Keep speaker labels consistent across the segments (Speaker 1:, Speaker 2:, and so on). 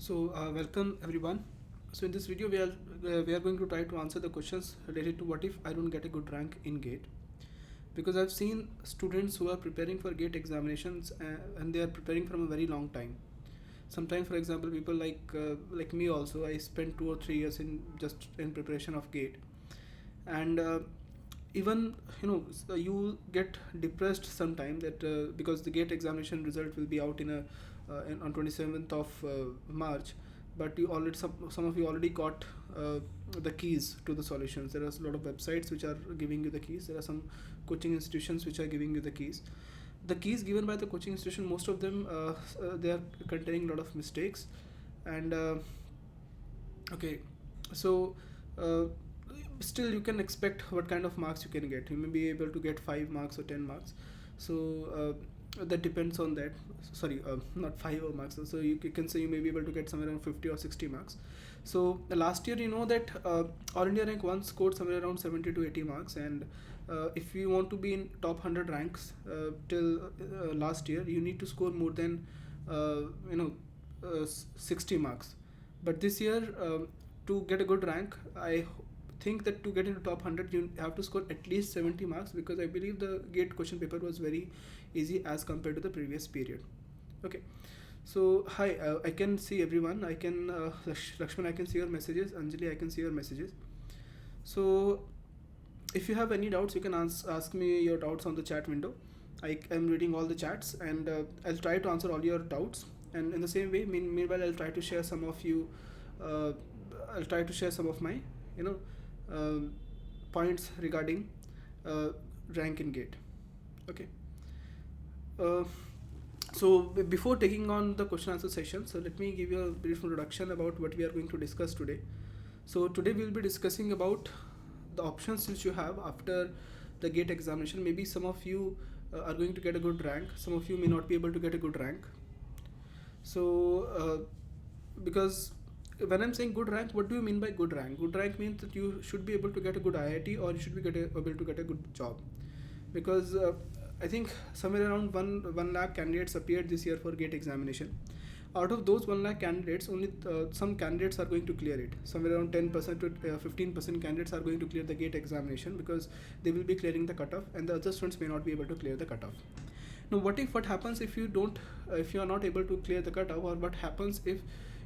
Speaker 1: Welcome everyone. So in this video we are going to try to answer the questions related to what if I don't get a good rank in GATE, because I've seen students who are preparing for GATE examinations and they are preparing from a very long time. Sometimes, for example, people like me also, I spent 2 or 3 years in preparation of GATE, and even you get depressed sometime that because the GATE examination result will be out on 27th of March, but you already some of you already got the keys to the solutions. There are a lot of websites which are giving you the keys. There are some coaching institutions which are giving you the keys. The keys given by the coaching institution, most of them they are containing a lot of mistakes, and okay, so uh, still you can expect what kind of marks you can get. You may be able to get 5 marks or 10 marks, so that depends on that. Sorry, not 5 marks, so you can say you may be able to get somewhere around 50 or 60 marks. So last year, you know that all India rank 1 scored somewhere around 70 to 80 marks, and if you want to be in top 100 ranks till last year, you need to score more than 60 marks. But this year, to get a good rank, I think that to get into top 100 you have to score at least 70 marks, because I believe the GATE question paper was very easy as compared to the previous period. Okay, so hi, I can see everyone. I can Lakshman, I can see your messages. Anjali, I can see your messages. So if you have any doubts, you can ask me your doubts on the chat window. I am reading all the chats, and I'll try to answer all your doubts. And in the same way, meanwhile, I'll try to share some of you. Uh, I'll try to share some of my, you know, points regarding rank in GATE. Okay. Uh, so before taking on the question answer session, so let me give you a brief introduction about what we are going to discuss today. So today we will be discussing about the options which you have after the GATE examination. Maybe some of you are going to get a good rank, some of you may not be able to get a good rank. So because when I'm saying good rank, what do you mean by good rank? Good rank means that you should be able to get a good IIT, or you should be able to get a good job. Because I think somewhere around 1 lakh candidates appeared this year for GATE examination. Out of those 1 lakh candidates, only some candidates are going to clear it. Somewhere around 10% to 15% candidates are going to clear the GATE examination, because they will be clearing the cutoff, and the other students may not be able to clear the cutoff. Now, what happens if you don't, if you are not able to clear the cutoff, or what happens if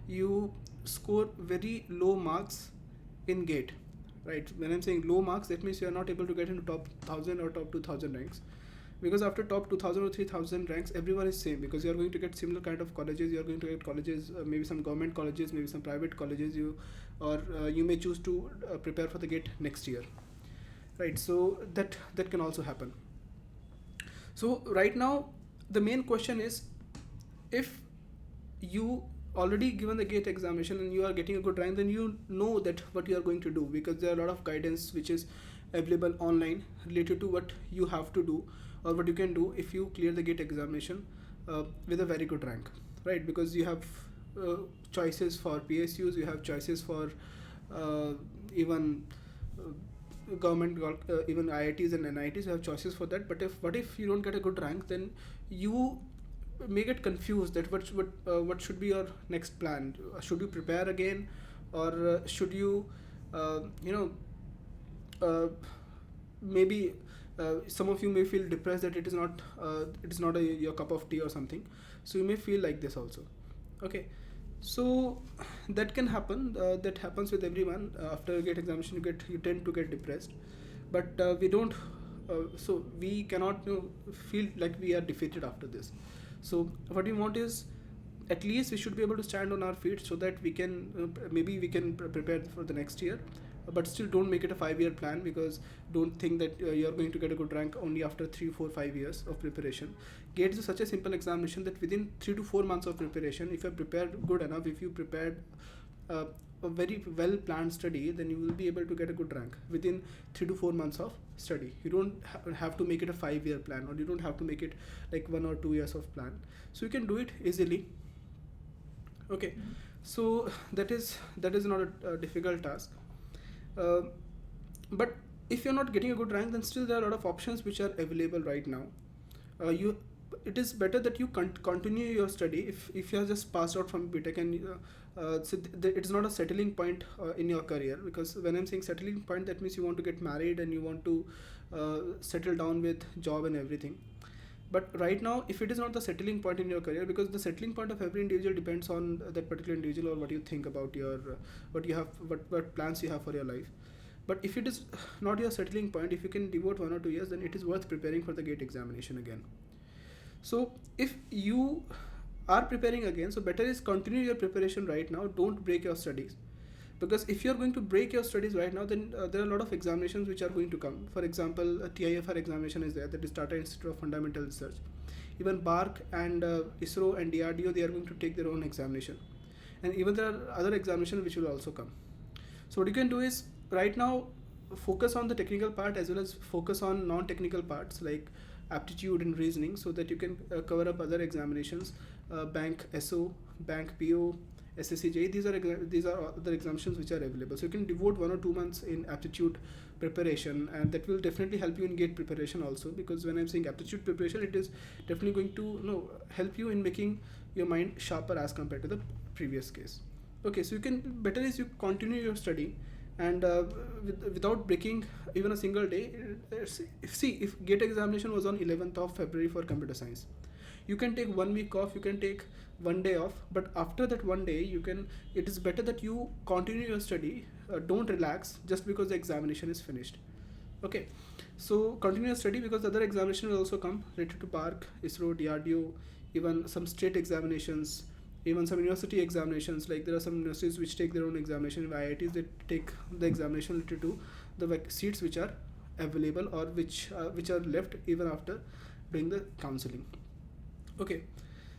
Speaker 1: you score very low marks in GATE, right? When I'm saying low marks, that means you are not able to get into top 1000 or top 2000 ranks, because after top 2000 or 3000 ranks, everyone is same, because you are going to get similar kind of colleges. You are going to get colleges, maybe some government colleges, maybe some private colleges. You may choose to prepare for the GATE next year, right? So that can also happen. So right now the main question is, if you already given the GATE examination and you are getting a good rank, then you know that what you are going to do, because there are a lot of guidance which is available online related to what you have to do, or what you can do if you clear the GATE examination with a very good rank, right? Because you have choices for PSUs, you have choices for even government, even IITs and NITs. You have choices for that. But what if you don't get a good rank, then you may get confused that what should be your next plan. Should you prepare again, or should you you know maybe some of you may feel depressed that it is not your cup of tea or something. So you may feel like this also. Okay, so that can happen. That happens with everyone. After GATE examination, you tend to get depressed, but we don't. So we cannot feel like we are defeated after this. So what we want is, at least we should be able to stand on our feet, so that we can maybe we can prepare for the next year. But still, don't make it a 5-year plan, because don't think that you are going to get a good rank only after 3, 4, 5 years of preparation. GATE is such a simple examination that within 3 to 4 months of preparation, if you are prepared good enough, if you prepared a very well planned study, then you will be able to get a good rank within 3 to 4 months of study. You don't have to make it a 5-year plan, or you don't have to make it like 1 or 2 years of plan. So you can do it easily. Okay, so that is not a difficult task. But if you're not getting a good rank, then still there are a lot of options which are available right now. it is better that you continue your study if you have just passed out from B.Tech, and it's not a settling point in your career. Because when I'm saying settling point, that means you want to get married and you want to settle down with job and everything. But right now, if it is not the settling point in your career, because the settling point of every individual depends on that particular individual, or what you think about your what you have, what plans you have for your life. But if it is not your settling point, if you can devote 1 or 2 years, then it is worth preparing for the gate examination again. So if you are preparing again, so better is continue your preparation right now. Don't break your studies, because if you are going to break your studies right now, then there are a lot of examinations which are going to come. For example, a TIFR examination is there, that is Tata Institute of Fundamental Research. Even BARC and ISRO and DRDO, they are going to take their own examination, and even there are other examinations which will also come. So what you can do is right now focus on the technical part as well as focus on non-technical parts like aptitude and reasoning, so that you can cover up other examinations, bank SO, bank PO, SSCJ. These are other examinations which are available. So you can devote 1 or 2 months in aptitude preparation, and that will definitely help you in gate preparation also. Because when I'm saying aptitude preparation, it is definitely going to help you in making your mind sharper as compared to the previous case. Okay, so you can better is you continue your study, and without breaking even a single day. If gate examination was on 11th of February for computer science, you can take 1 week off, you can take 1 day off, but after that 1 day it is better that you continue your study. Don't relax just because the examination is finished. Okay, so continue your study, because other examination will also come related to BARC, ISRO, DRDO, even some state examinations, even some university examinations. Like there are some universities which take their own examination. IITs, they take the examination related to the seats which are available, or which are left even after doing the counseling. Okay,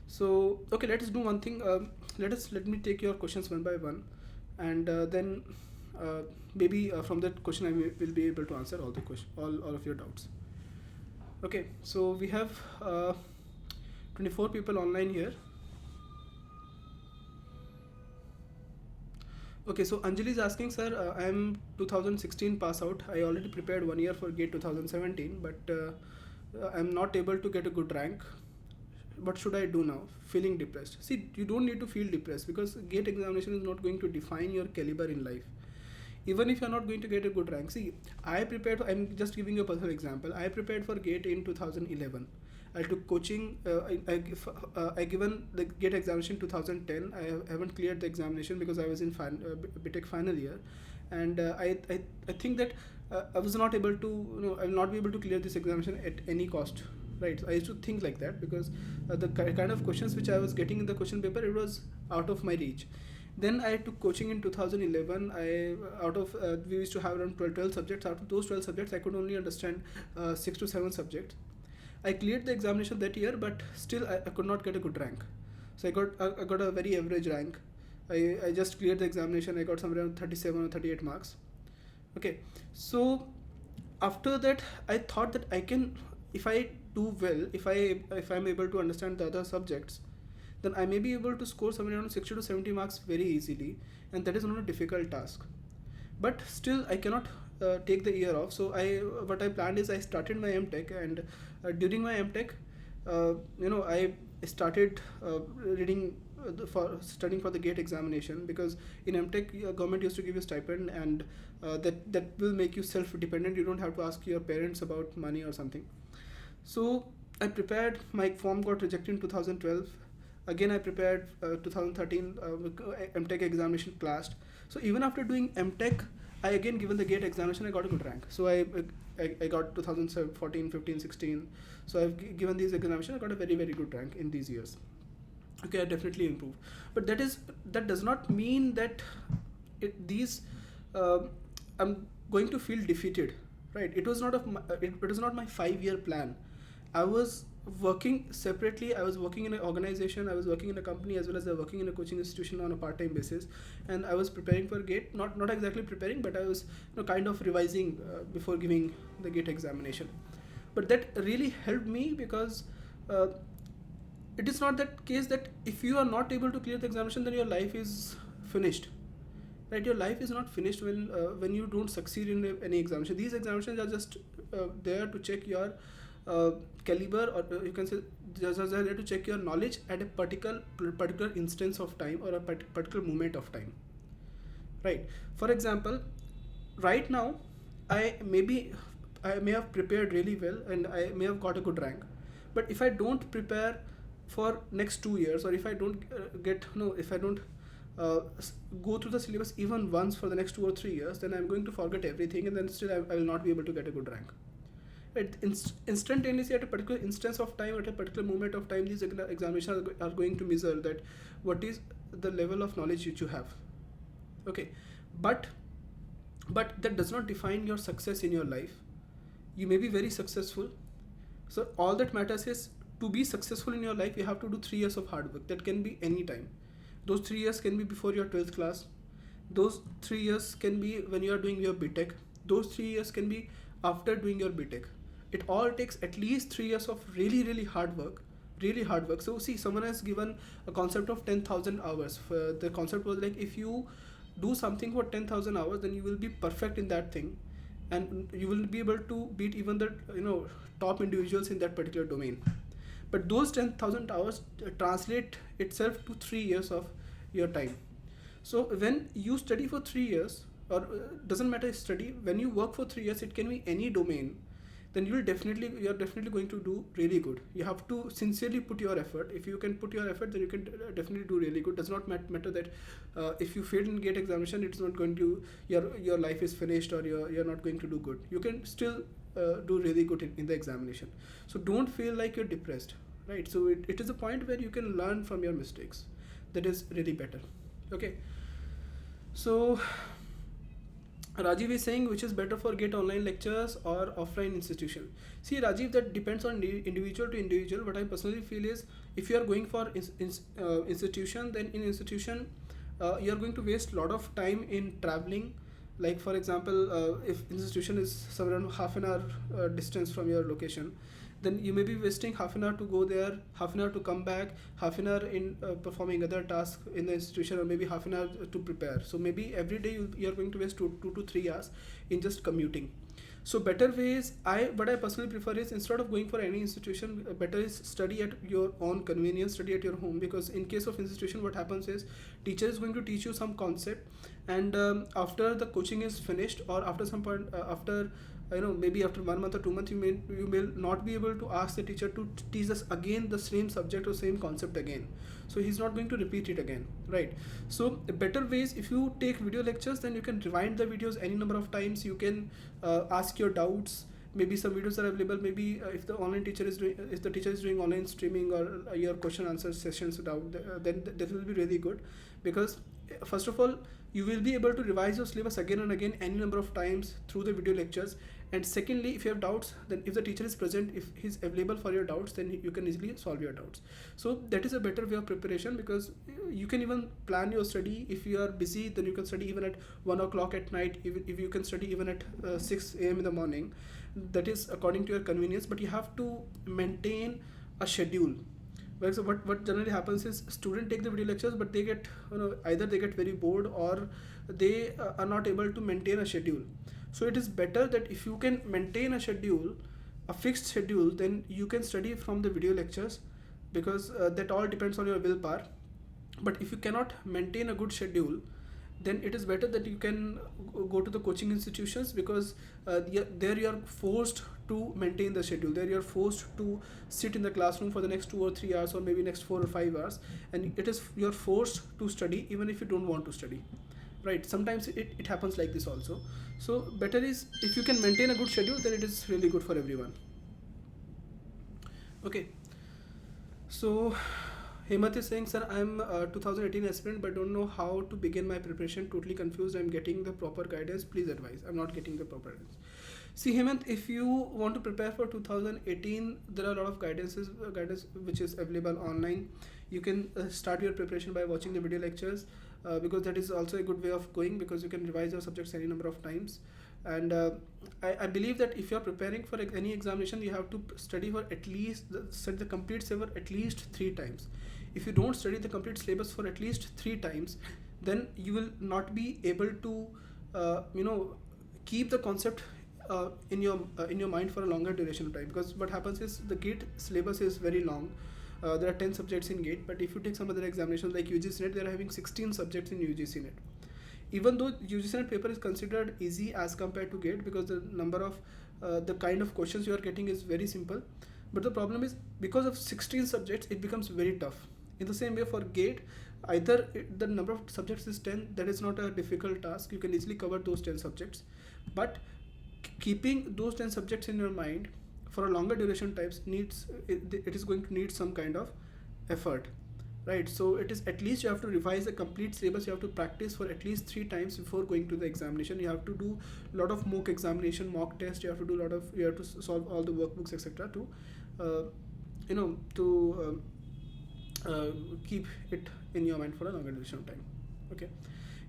Speaker 1: so okay, let us do one thing. Let me take your questions one by one, and then maybe from that question will be able to answer all of your doubts. Okay, so we have 24 people online here. Okay, so Anjali is asking, sir, I am 2016 pass out. I already prepared 1 year for GATE 2017, but I'm not able to get a good rank. What should I do now? Feeling depressed. See, you don't need to feel depressed, because GATE examination is not going to define your caliber in life. Even if you're not going to get a good rank. See, I'm just giving you a personal example. I prepared for GATE in 2011. I took coaching. I given the GATE examination 2010. I haven't cleared the examination because I was in B.Tech final year, and I think that I was not able to. I will not be able to clear this examination at any cost. Right? I used to think like that, because the kind of questions which I was getting in the question paper, it was out of my reach. Then I took coaching in 2011. We used to have around 12 subjects. Out of those 12 subjects, I could only understand 6 to 7 subjects. I cleared the examination that year, but still I could not get a good rank. So I got a very average rank. I just cleared the examination. I got somewhere around 37 or 38 marks. Okay, so after that I thought that I can, if I do well, if I'm able to understand the other subjects, then I may be able to score somewhere around 60 to 70 marks very easily, and that is not a difficult task. But still I cannot take the year off. So what I planned is I started my M.Tech, and during my M.Tech, I started reading for studying for the GATE examination, because in M.Tech government used to give you stipend, and that will make you self-dependent. You don't have to ask your parents about money or something. So I prepared. My form got rejected in 2012. Again I prepared 2013 M.Tech examination clashed. So even after doing M.Tech, I again given the GATE examination, I got a good rank. So I got 2014, 15, 16. So I've given these examinations, I got a very, very good rank in these years. Okay, I definitely improved. But that does not mean that I'm going to feel defeated, right? It was not my 5-year plan. I was working separately. I was working in an organization, I was working in a company, as well as I was working in a coaching institution on a part-time basis, and I was preparing for GATE. Not exactly preparing, but I was kind of revising before giving the GATE examination. But that really helped me, because it is not that case that if you are not able to clear the examination, then your life is finished. Right? Your life is not finished when you don't succeed in any examination. These examinations are just there to check your caliber, or you can say just there to check your knowledge at a particular instance of time or a particular moment of time, right? For example, right now I may have prepared really well and I may have got a good rank, but if I don't prepare for next 2 years, or if I don't if I don't go through the syllabus even once for the next 2 or 3 years, then I'm going to forget everything, and then still I will not be able to get a good rank. Right? Instantaneously, at a particular instance of time, at a particular moment of time, these examinations are going to measure that what is the level of knowledge which you have. Okay, but that does not define your success in your life. You may be very successful. So all that matters is, to be successful in your life, you have to do 3 years of hard work. That can be any time. Those 3 years can be before your 12th class. Those 3 years can be when you are doing your B.Tech. Those 3 years can be after doing your B.Tech. It all takes at least 3 years of really, really hard work. Really hard work. So see, someone has given a concept of 10,000 hours. The concept was like, if you do something for 10,000 hours, then you will be perfect in that thing, and you will be able to beat even the top individuals in that particular domain. But those 10,000 hours translate itself to 3 years of your time. So when you study for 3 years, or doesn't matter study, when you work for 3 years, it can be any domain, then you're definitely going to do really good. You have to sincerely put your effort. If you can put your effort, then you can definitely do really good. Does not matter that if you fail in GATE examination, it's not going to, your life is finished, or you're not going to do good. You can still do really good in the examination. So don't feel like you're depressed, right? So it is a point where you can learn from your mistakes. That is really better. Okay, so Rajiv is saying, which is better for GATE online lectures or offline institution? See, Rajiv, that depends on individual to individual. What I personally feel is, if you are going for institution, then in institution you are going to waste a lot of time in traveling. Like for example, if institution is somewhere around half an hour distance from your location, then you may be wasting half an hour to go there, half an hour to come back, half an hour in performing other tasks in the institution, or maybe half an hour to prepare. So maybe every day you are going to waste 2 to 3 hours in just commuting. So better ways, what I personally prefer is, instead of going for any institution, better is study at your own convenience, study at your home. Because in case of institution, what happens is, teacher is going to teach you some concept, and after the coaching is finished, or after some point, after maybe after 1 month or 2 months, you may not be able to ask the teacher to teach us again the same subject or same concept again. So he's not going to repeat it again, right? So the better ways, if you take video lectures, then you can rewind the videos any number of times. You can ask your doubts. Maybe some videos are available. Maybe if the teacher is doing online streaming, or your question answer sessions then that will be really good. Because first of all, you will be able to revise your syllabus again and again any number of times through the video lectures. And secondly, if you have doubts, then if the teacher is present, if he's available for your doubts, then you can easily solve your doubts. So that is a better way of preparation, because you can even plan your study. If you are busy, then you can study even at 1 o'clock at night. If you can study even at 6 a.m. in the morning, that is according to your convenience. But you have to maintain a schedule. Well, so what generally happens is, students take the video lectures, but they get either they get very bored, or they are not able to maintain a schedule. So it is better that if you can maintain a schedule, a fixed schedule, then you can study from the video lectures, because that all depends on your willpower. But if you cannot maintain a good schedule, then it is better that you can go to the coaching institutions, because there you are forced to maintain the schedule. There you are forced to sit in the classroom for the next 2 or 3 hours, or maybe next 4 or 5 hours, and you are forced to study even if you don't want to study, right? Sometimes it happens like this also. So better is, if you can maintain a good schedule, then it is really good for everyone. Okay, so Hemant is saying, sir, I'm a 2018 aspirant, but don't know how to begin my preparation. Totally confused. I'm getting the proper guidance. Please advise. I'm not getting the proper guidance. See, Hemant, if you want to prepare for 2018, there are a lot of guidance which is available online. You can start your preparation by watching the video lectures, because that is also a good way of going, because you can revise your subjects any number of times. And I believe that if you're preparing for any examination, you have to study for at least study the complete syllabus at least 3 times. If you don't study the complete syllabus for at least 3 times, then you will not be able to keep the concept in your mind for a longer duration of time, because what happens is the GATE syllabus is very long. There are 10 subjects in GATE, but if you take some other examinations like UGC NET, they are having 16 subjects in UGC NET. Even though UGC NET paper is considered easy as compared to GATE, because the number of the kind of questions you are getting is very simple, but the problem is because of 16 subjects it becomes very tough. In the same way for GATE, either the number of subjects is 10, that is not a difficult task, you can easily cover those 10 subjects, but keeping those 10 subjects in your mind for a longer duration types needs it is going to need some kind of effort, right? So it is at least you have to revise the complete syllabus, you have to practice for at least 3 times before going to the examination, you have to do a lot of mock examination, mock test, you have to do a lot of, you have to solve all the workbooks etc. to keep it in your mind for a longer duration of time. Okay.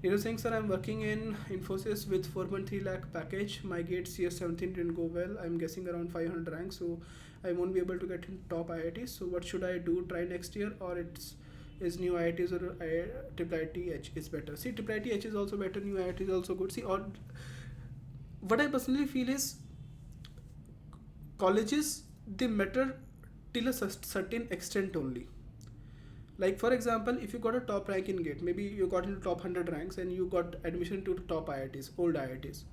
Speaker 1: You know, saying, sir, I'm working in Infosys with 4.3 lakh package. My GATE CS17 didn't go well. I'm guessing around 500 ranks, so I won't be able to get in top IITs. So what should I do? Try next year, or is new IITs or IIT is better? See, IIT is also better. New IIT is also good. See, what I personally feel is colleges, they matter till a certain extent only. Like for example, if you got a top rank in GATE, maybe you got into top 100 ranks and you got admission to the top IITs, old IITs.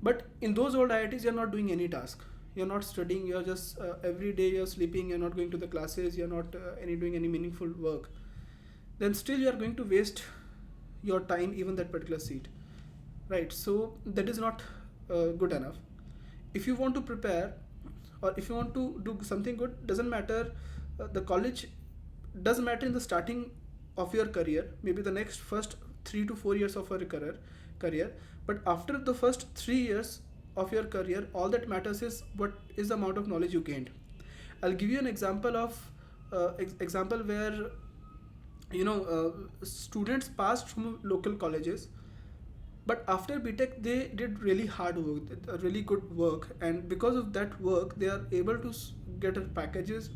Speaker 1: But in those old IITs, you're not doing any task. You're not studying, you're just every day you're sleeping, you're not going to the classes, you're not doing any meaningful work. Then still you're going to waste your time, even that particular seat. Right, so that is not good enough. If you want to prepare, or if you want to do something good, doesn't matter, the college does matter in the starting of your career, maybe the next first 3 to 4 years of your career, but after the first 3 years of your career, all that matters is what is the amount of knowledge you gained. I'll give you an example of example where students passed from local colleges, but after B.Tech they did really hard work, really good work, and because of that work they are able to get packages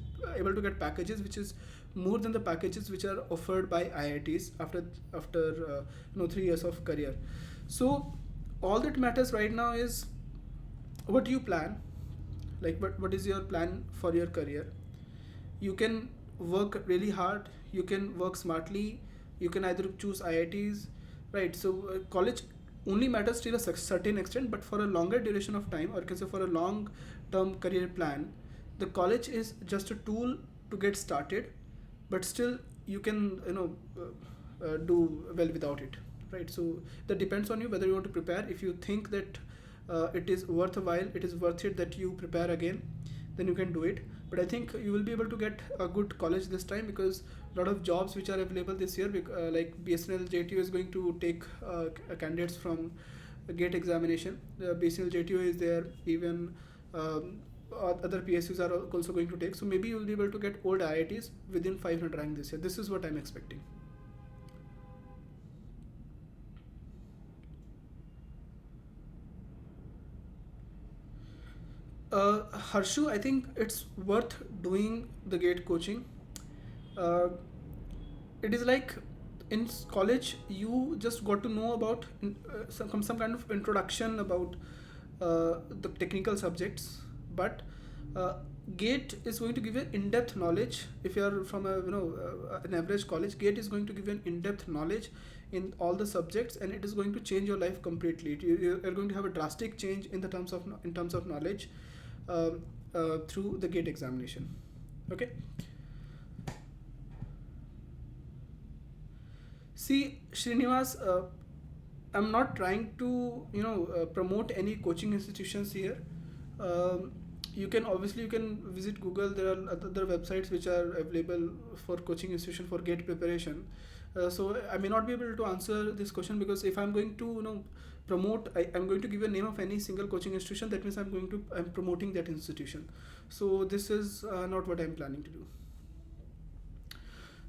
Speaker 1: which is more than the packages which are offered by IITs after 3 years of career. So all that matters right now is what do you plan, like what is your plan for your career. You can work really hard, you can work smartly, you can either choose IITs, right? So college only matters till a certain extent, but for a longer duration of time, or you can say for a long term career plan, the college is just a tool to get started, but still you can do well without it, right? So that depends on you whether you want to prepare. If you think that it is worthwhile, it is worth it that you prepare again, then you can do it. But I think you will be able to get a good college this time, because a lot of jobs which are available this year, like BSNL JTO is going to take candidates from GATE examination. BSNL JTO is there, even other PSUs are also going to take. So maybe you will be able to get old IITs within 500 rank this year. This is what I'm expecting. Harshu, I think it's worth doing the GATE coaching. Uh, it is like in college you just got to know about some kind of introduction about the technical subjects, but GATE is going to give you in-depth knowledge. If you are from an average college, GATE is going to give you an in-depth knowledge in all the subjects, and it is going to change your life completely. You are going to have a drastic change in terms of knowledge through the GATE examination. Okay. See, Srinivas, I'm not trying to promote any coaching institutions here. You can visit Google. There are other websites which are available for coaching institution for GATE preparation. So I may not be able to answer this question, because if I'm going to promote, I'm going to give a name of any single coaching institution, that means I'm promoting that institution. So this is not what I'm planning to do.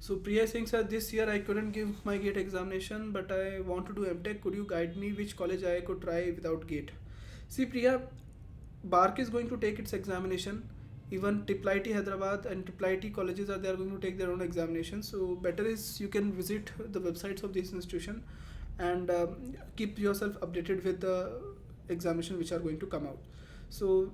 Speaker 1: So Priya is saying, sir, this year I couldn't give my GATE examination, but I want to do M.Tech. Could you guide me which college I could try without GATE? See Priya, BARC is going to take its examination. Even IIT Hyderabad and IIT colleges are going to take their own examination. So better is you can visit the websites of this institution and keep yourself updated with the examination which are going to come out. So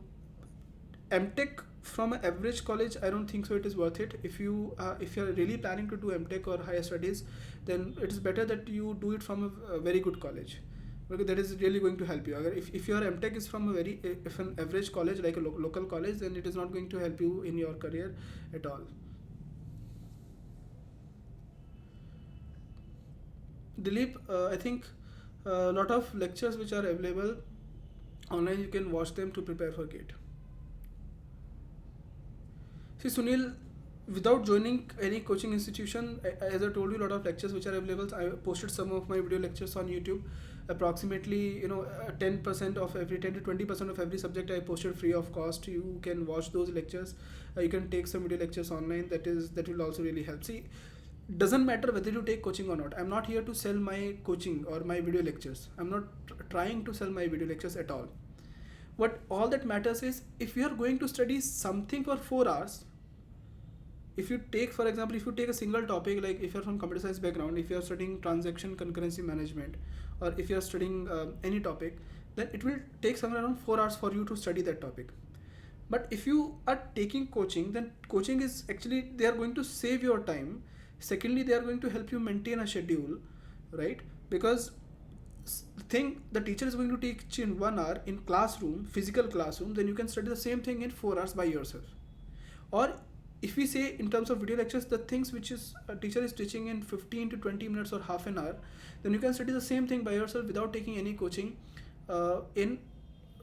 Speaker 1: M.Tech from an average college, I don't think so it is worth it. If you are really planning to do M.Tech or higher studies, then it is better that you do it from a very good college, because that is really going to help you. If your M.Tech is from a if an average college like a local college, then it is not going to help you in your career at all. Dilip, I think a lot of lectures which are available online, you can watch them to prepare for GATE. See, Sunil, without joining any coaching institution, as I told you, a lot of lectures which are available. I posted some of my video lectures on YouTube. Approximately, 10% of every 10 to 20% of every subject I posted free of cost. You can watch those lectures. You can take some video lectures online. That will also really help. See, doesn't matter whether you take coaching or not. I'm not here to sell my coaching or my video lectures. I'm not trying to sell my video lectures at all. What all that matters is, if you are going to study something for 4 hours, if you take, for example, if you take a single topic, like if you're from computer science background, if you're studying transaction concurrency management, or if you're studying any topic, then it will take somewhere around 4 hours for you to study that topic. But if you are taking coaching, then coaching is actually, they are going to save your time. Secondly, they are going to help you maintain a schedule, right? Because the teacher is going to teach in 1 hour in classroom, physical classroom, then you can study the same thing in 4 hours by yourself. Or if we say in terms of video lectures, the things which is a teacher is teaching in 15 to 20 minutes or half an hour, then you can study the same thing by yourself without taking any coaching in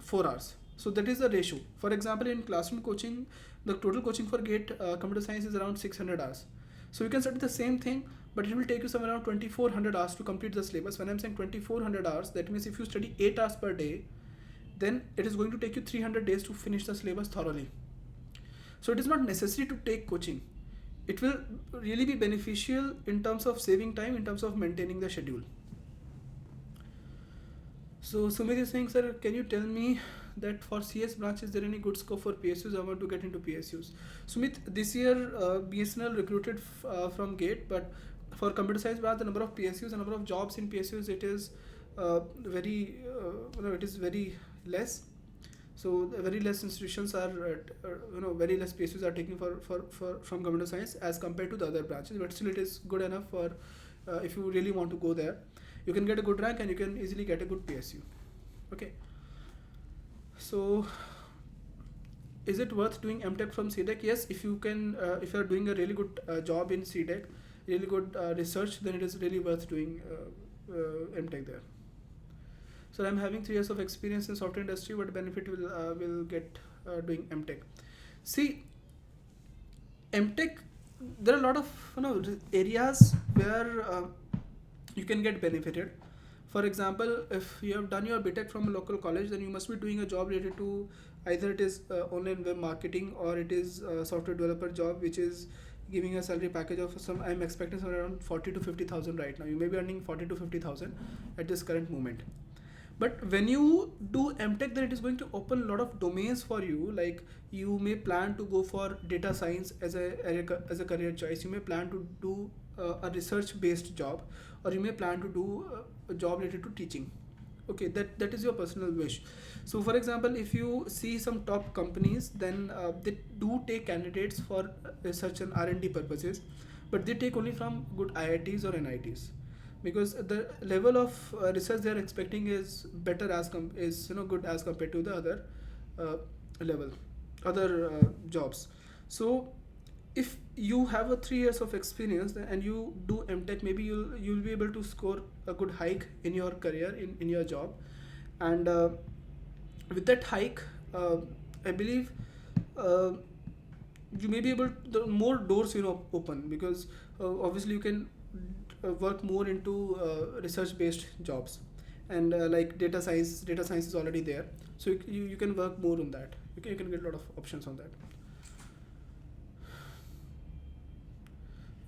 Speaker 1: 4 hours. So that is the ratio. For example, in classroom coaching, the total coaching for GATE computer science is around 600 hours. So you can study the same thing, but it will take you somewhere around 2400 hours to complete the syllabus. When I'm saying 2400 hours, that means if you study 8 hours per day, then it is going to take you 300 days to finish the syllabus thoroughly. So it is not necessary to take coaching. It will really be beneficial in terms of saving time, in terms of maintaining the schedule. So Sumit is saying, sir, can you tell me that for CS branch, is there any good scope for PSUs? I want to get into PSUs. Sumit, this year BSNL recruited from GATE, but for computer science branch, the number of PSUs, the number of jobs in PSUs, it is very less. So very less institutions are, very less PSUs are taking from computer science as compared to the other branches. But still, it is good enough for if you really want to go there, you can get a good rank and you can easily get a good PSU. Okay. So, is it worth doing M.Tech from C-DAC? Yes, if you can, if you are doing a really good job in C-DAC, really good research, then it is really worth doing M.Tech there. So I'm having 3 years of experience in software industry. What benefit will get doing M.Tech? See, M.Tech, there are a lot of areas where you can get benefited. For example, if you have done your B.Tech from a local college, then you must be doing a job related to either it is online web marketing or it is a software developer job, which is giving a salary package of I'm expecting somewhere around 40 to 50,000 right now. You may be earning 40 to 50,000 at this current moment. But when you do M.Tech, then it is going to open a lot of domains for you. Like you may plan to go for data science as a career choice. You may plan to do a research-based job, or you may plan to do a job related to teaching. Okay, that is your personal wish. So, for example, if you see some top companies, then they do take candidates for research and R&D purposes, but they take only from good IITs or NITs. Because the level of research they are expecting is better good as compared to the other jobs. So if you have a 3 years of experience and you do M.Tech, maybe you'll be able to score a good hike in your career in your job, and with that hike, I believe you may be able to, more doors open, because obviously you can work more into research-based jobs, and like data science is already there, so you can work more on that. You can get a lot of options on that.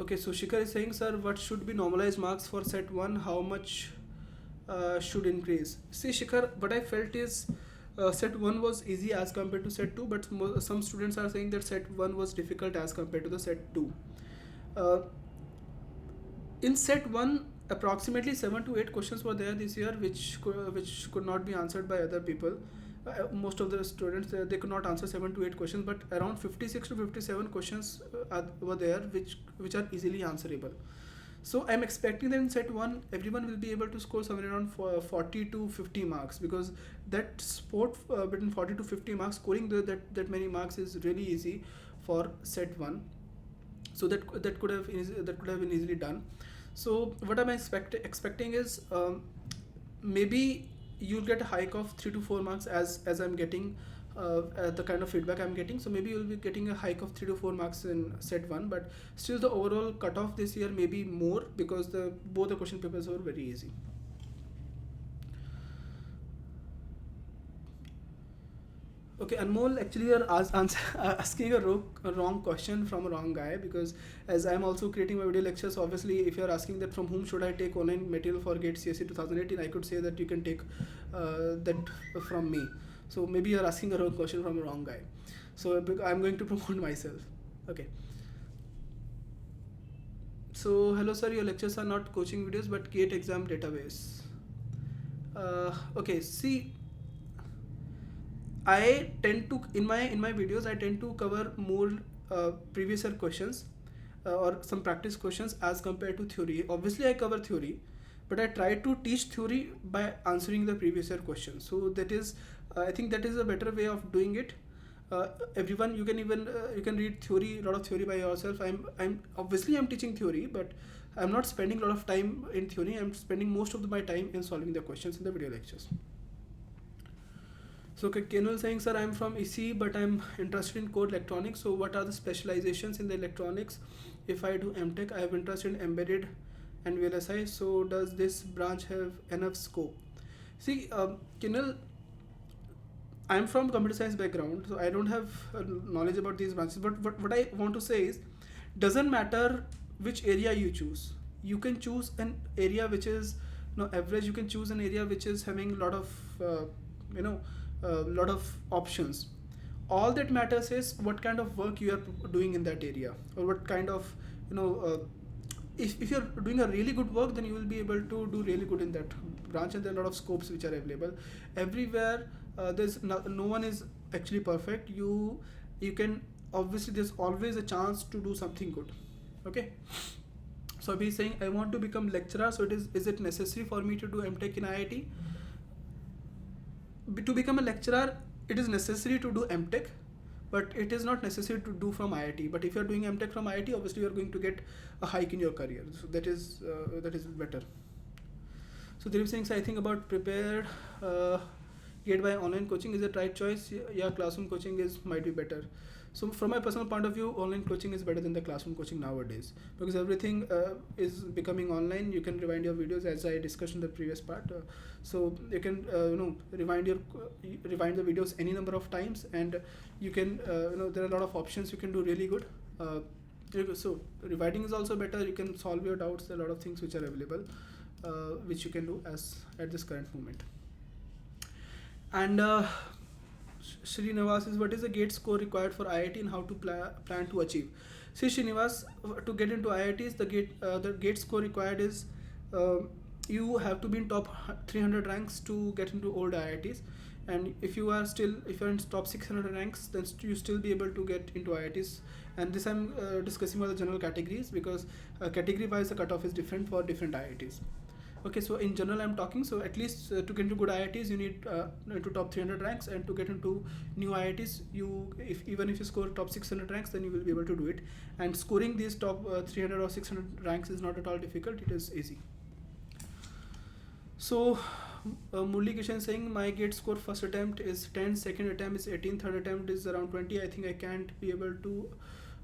Speaker 1: Okay, so Shikhar is saying, sir, what should be normalized marks for set 1? How much should increase? See, Shikhar, what I felt is set 1 was easy as compared to set 2, but some students are saying that set 1 was difficult as compared to the set 2. In set 1, approximately 7 to 8 questions were there this year, which could not be answered by other people. Most of the students, they could not answer 7 to 8 questions, but around 56 to 57 questions were there, which are easily answerable. So I'm expecting that in set one, everyone will be able to score somewhere around 40 to 50 marks, because that sport between 40 to 50 marks, scoring that many marks is really easy for set one. So that could have been easily done. So what am I expecting is, maybe you'll get a hike of 3 to 4 marks as I'm getting the kind of feedback I'm getting. So maybe you'll be getting a hike of 3 to 4 marks in set one, but still the overall cutoff this year may be more, because both the question papers were very easy. Okay, Anmol, actually you're asking a wrong question from a wrong guy, because as I'm also creating my video lectures, obviously if you're asking that from whom should I take online material for GATE CSE 2018, I could say that you can take that from me. So maybe you're asking a wrong question from a wrong guy. So I'm going to promote myself. Okay. So hello sir, your lectures are not coaching videos but GATE exam database. Okay, see, I tend to in my videos I tend to cover more previous year questions or some practice questions as compared to theory. Obviously I cover theory, but I try to teach theory by answering the previous year questions. So that is, I think that is a better way of doing it. Everyone, you can even you can read theory, a lot of theory by yourself. I'm obviously I'm teaching theory, but I'm not spending a lot of time in theory. I'm spending most of my time in solving the questions in the video lectures. So Kenul saying, sir, I'm from EC, but I'm interested in core electronics. So what are the specializations in the electronics? If I do M.Tech, I have interest in embedded and VLSI. So does this branch have enough scope? See, Kenul, I'm from computer science background, so I don't have knowledge about these branches. But what I want to say is, doesn't matter which area you choose. You can choose an area which is average. You can choose an area which is having a lot of lot of options. All that matters is what kind of work you are doing in that area, or what kind of if you're doing a really good work, then you will be able to do really good in that branch, and there are a lot of scopes which are available everywhere. There's no one is actually perfect. You can, obviously there's always a chance to do something good. Okay, so he's saying, I want to become lecturer, so is it necessary for me to do M.Tech in IIT? To become a lecturer, it is necessary to do M.Tech, but it is not necessary to do from IIT. But if you are doing M.Tech from IIT, obviously you are going to get a hike in your career. So that is better. So they are saying, so I think about prepared GATE by online coaching. Is it right choice? Yeah, classroom coaching might be better. So from my personal point of view, online coaching is better than the classroom coaching nowadays, because everything is becoming online. You can rewind your videos, as I discussed in the previous part. So you can rewind the videos any number of times, and you can there are a lot of options. You can do really good. So rewinding is also better. You can solve your doubts. There are a lot of things which are available, which you can do at this current moment. And Srinivas is, what is the GATE score required for IIT and how to plan to achieve? See, Srinivas, to get into IITs, the GATE score required is you have to be in top 300 ranks to get into old IITs, and if you're in top 600 ranks, then you still be able to get into IITs. And this I'm discussing about the general categories, because category wise the cutoff is different for different IITs. Okay, so in general I'm talking, so at least to get into good IITs you need into top 300 ranks, and to get into new IITs, even if you score top 600 ranks, then you will be able to do it. And scoring these top 300 or 600 ranks is not at all difficult, it is easy. So Murli Kishan saying, my GATE score first attempt is 10, second attempt is 18, third attempt is around 20. I think I can't be able to,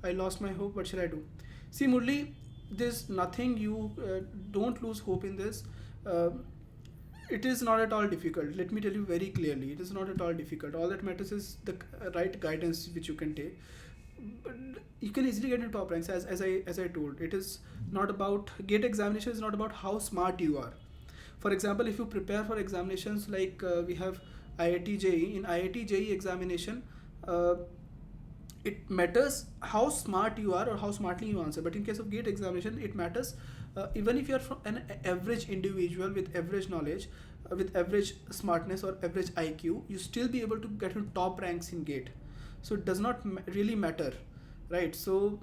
Speaker 1: I lost my hope, what should I do? See Murli, there's nothing, you don't lose hope in this. It is not at all difficult. Let me tell you very clearly, it is not at all difficult. All that matters is the right guidance which you can take. But you can easily get into top ranks, as I told. It is not about, GATE examination is not about how smart you are. For example, if you prepare for examinations like we have IIT JEE, in IIT JEE examination, it matters how smart you are or how smartly you answer. But in case of gate examination, it matters even if you are from an average individual with average knowledge, with average smartness or average IQ, you still be able to get in top ranks in gate. So it does not really matter, right? So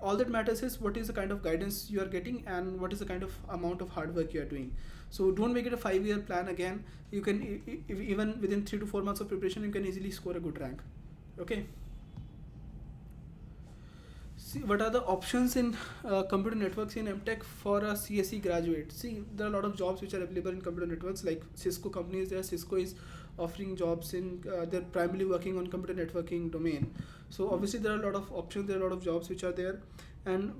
Speaker 1: all that matters is what is the kind of guidance you are getting and what is the kind of amount of hard work you are doing. So don't make it a 5-year plan again. You can even within 3 to 4 months of preparation, you can easily score a good rank. Okay. See, what are the options in computer networks in M.Tech for a CSE graduate? See, there are a lot of jobs which are available in computer networks, like Cisco companies. There, Cisco is offering jobs in. They're primarily working on computer networking domain. So obviously there are a lot of options. There are a lot of jobs which are there, and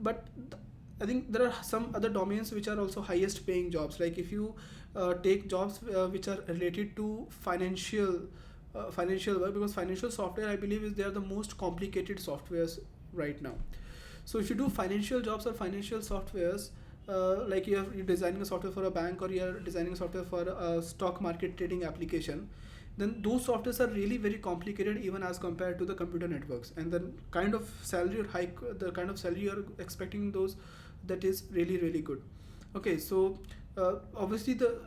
Speaker 1: I think there are some other domains which are also highest paying jobs. Like if you take jobs which are related to financial work, because financial software, I believe, is they are the most complicated softwares right now. So if you do financial jobs or financial softwares, like you're designing a software for a bank or you're designing a software for a stock market trading application, then those softwares are really very complicated even as compared to the computer networks. And the kind of salary or hike, the kind of salary you're expecting in those, that is really really good. Okay, so obviously the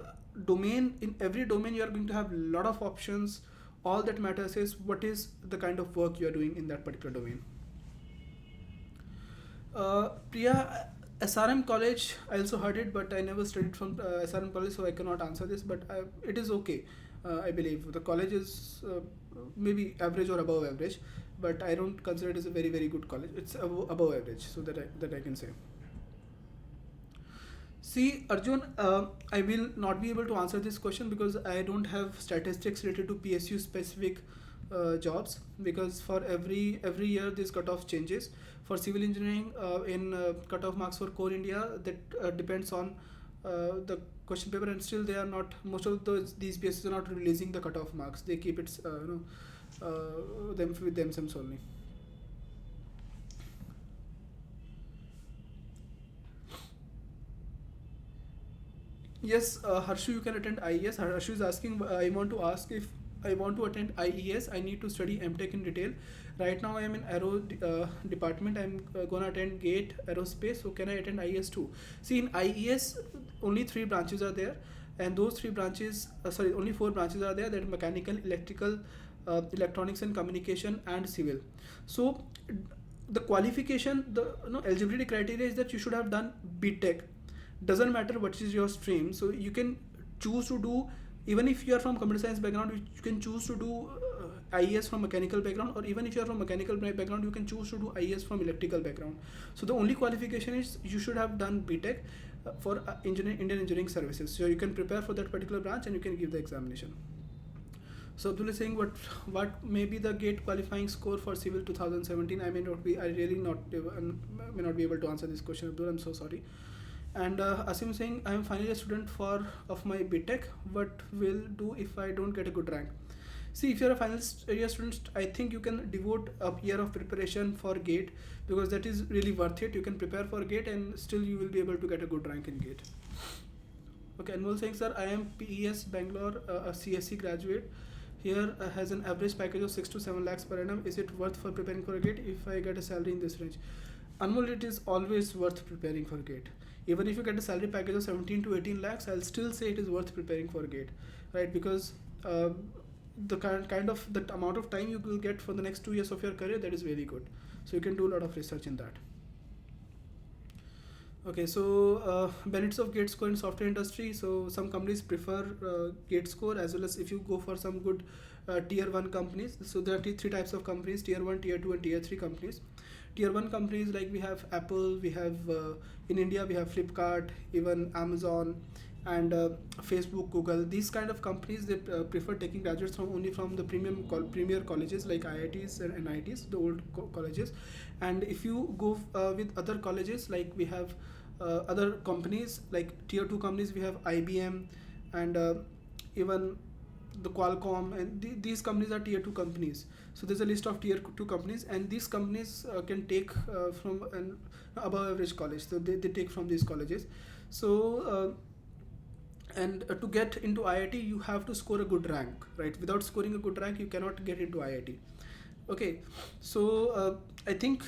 Speaker 1: domain, in every domain you are going to have a lot of options. All that matters is what is the kind of work you are doing in that particular domain. Priya, SRM college, I also heard it, but I never studied from SRM college, so I cannot answer this. But it is okay. I believe the college is maybe average or above average, but I don't consider it as a very very good college. It's above average, so that I can say. See, Arjun, I will not be able to answer this question because I don't have statistics related to PSU specific jobs, because for every year this cutoff changes. For civil engineering, in cutoff marks for Core India, that depends on the question paper, and still they are not, most of these PSUs are not releasing the cutoff marks. They keep it them with themselves only. Yes, Harshu, you can attend IES. Harshu is asking, I want to ask if I want to attend IES, I need to study M.Tech in detail. Right now, I am in Aero department. I'm gonna attend GATE Aerospace. So can I attend IES too? See, in IES, only 3 branches are there, and those 3 branches, only 4 branches are there. That is mechanical, electrical, electronics and communication, and civil. So the qualification, the eligibility criteria is that you should have done B.Tech. Doesn't matter what is your stream, so you can choose to do, even if you are from computer science background, you can choose to do IES from mechanical background, or even if you are from mechanical background, you can choose to do IES from electrical background. So the only qualification is you should have done B.Tech for Indian Engineering Services. So you can prepare for that particular branch and you can give the examination. So Abdul is saying what may be the GATE qualifying score for civil 2017. I may not be, I really not may not be able to answer this question, Abdul. I'm so sorry. And Asim saying, I am finally a student for of my B.Tech. What will do if I don't get a good rank? See, if you're a final year student, I think you can devote a year of preparation for GATE, because that is really worth it. You can prepare for GATE and still you will be able to get a good rank in GATE. Okay, Anmol saying, sir, I am PES Bangalore, a CSC graduate. Here has an average package of 6 to 7 lakhs per annum. Is it worth for preparing for a GATE if I get a salary in this range? Anmol, it is always worth preparing for GATE. Even if you get a salary package of 17 to 18 lakhs, I'll still say it is worth preparing for GATE, right? Because the kind of the amount of time you will get for the next 2 years of your career, that is very good. So you can do a lot of research in that. Okay, so benefits of GATE score in software industry. So some companies prefer GATE score, as well as if you go for some good tier 1 companies. So there are three types of companies: tier 1, tier 2 and tier 3 companies. Tier 1 companies, like we have Apple, we have in India we have Flipkart, even Amazon, and Facebook, Google. These kind of companies, they prefer taking graduates from only from the premier colleges like IITs and NITs, the old colleges. And if you go with other colleges, like we have other companies like tier 2 companies, we have IBM and even the Qualcomm, and these companies are tier 2 companies. So there's a list of tier 2 companies, and these companies can take from an above average college. So they take from these colleges. So and to get into IIT, you have to score a good rank, right? Without scoring a good rank, you cannot get into IIT. Okay, so I think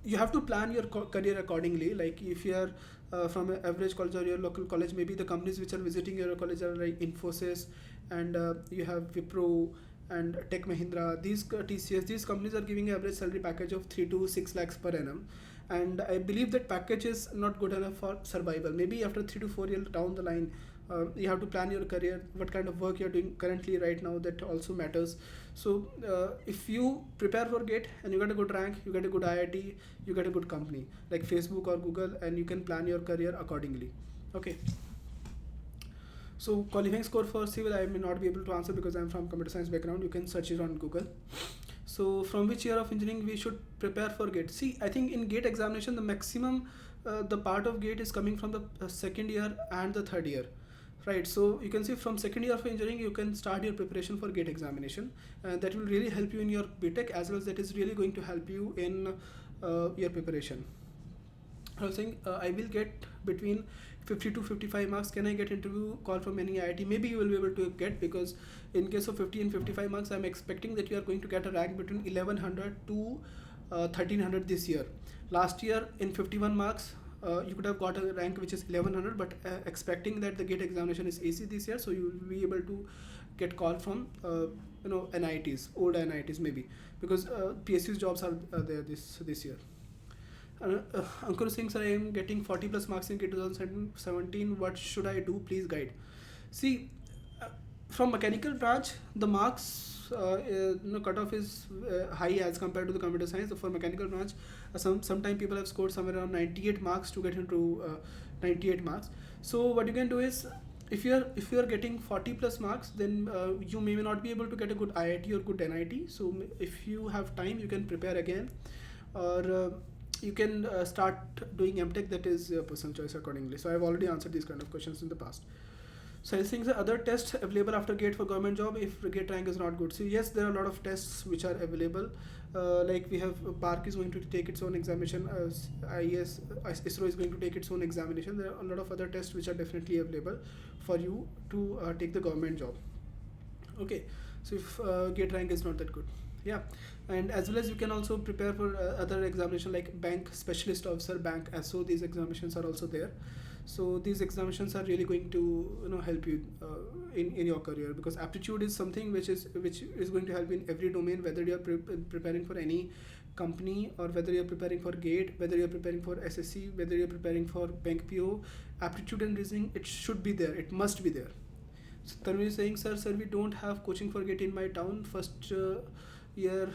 Speaker 1: you have to plan your career accordingly. Like if you are from an average college or your local college, maybe the companies which are visiting your college are like Infosys, and you have Wipro and Tech Mahindra. These TCS, these companies are giving an average salary package of 3 to 6 lakhs per annum, and I believe that package is not good enough for survival. Maybe after 3 to 4 years down the line, you have to plan your career, what kind of work you're doing currently right now, that also matters. So if you prepare for GATE and you get a good rank, you get a good IIT, you get a good company like Facebook or Google, and you can plan your career accordingly. Okay. So qualifying score for civil I may not be able to answer because I'm from computer science background. You can search it on Google. So from which year of engineering we should prepare for GATE? See, I think in GATE examination the maximum the part of GATE is coming from the second year and the third year. Right, so you can see from second year of engineering you can start your preparation for GATE examination, and that will really help you in your B.Tech, as well as that is really going to help you in your preparation. I was saying I will get between 50 to 55 marks. Can I get interview call from any IIT? Maybe you will be able to get, because in case of 50 and 55 marks, I'm expecting that you are going to get a rank between 1100 to 1300 this year. Last year in 51 marks, you could have got a rank which is 1100, but expecting that the GATE examination is AC this year, so you will be able to get call from NITs, old NITs maybe, because PSU's jobs are there this year. Ankur Singh sir, I am getting 40 plus marks in 2017. What should I do? Please guide. See, from mechanical branch, the marks cutoff is high as compared to the computer science. So for mechanical branch, sometime people have scored somewhere around 98 marks to get into 98 marks. So what you can do is, if you are getting 40 plus marks, then you may not be able to get a good IIT or good NIT. So if you have time, you can prepare again, or you can start doing M.Tech. That is your personal choice accordingly. So I've already answered these kind of questions in the past. So I think the other tests available after GATE for government job if GATE rank is not good. So yes, there are a lot of tests which are available. Like we have BARC is going to take its own examination. IES, ISRO is going to take its own examination. There are a lot of other tests which are definitely available for you to take the government job. Okay, so if GATE rank is not that good, yeah, and as well as you can also prepare for other examination like bank specialist officer, bank SO. These examinations are also there. So these examinations are really going to help you in your career, because aptitude is something which is going to help in every domain, whether you are preparing for any company, or whether you are preparing for GATE, whether you are preparing for SSC, whether you are preparing for bank PO. Aptitude and reasoning, it should be there, it must be there. So Tanvi is saying, sir, we don't have coaching for GATE in my town. First year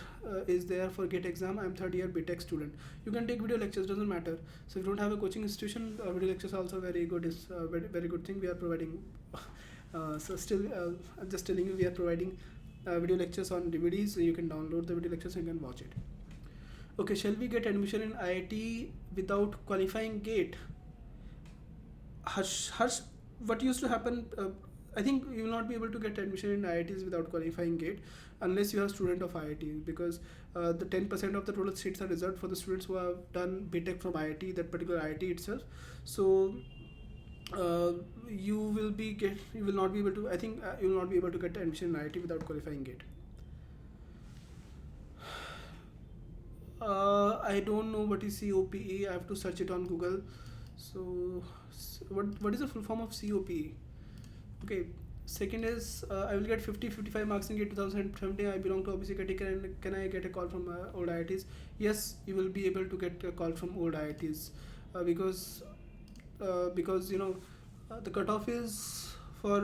Speaker 1: is there for GATE exam. I'm third year B.Tech student. You can take video lectures, doesn't matter. So if you don't have a coaching institution, video lectures are also very good. Is a very good thing we are providing. So still, I'm just telling you, we are providing video lectures on DVDs. So you can download the video lectures and you can watch it. Okay, shall we get admission in IIT without qualifying GATE? Harsh, what used to happen? I think you will not be able to get admission in IITs without qualifying GATE unless you are a student of IIT, because the 10% of the total seats are reserved for the students who have done B.Tech from IIT, that particular IIT itself. So you will not be able to. I think you will not be able to get admission in IIT without qualifying GATE. I don't know what is COPE. I have to search it on Google. So what is the full form of COPE? Okay, second is I will get 50-55 marks in GATE 2017. I belong to OBC category, and can I get a call from old IITs? Yes, you will be able to get a call from old IITs because the cutoff is for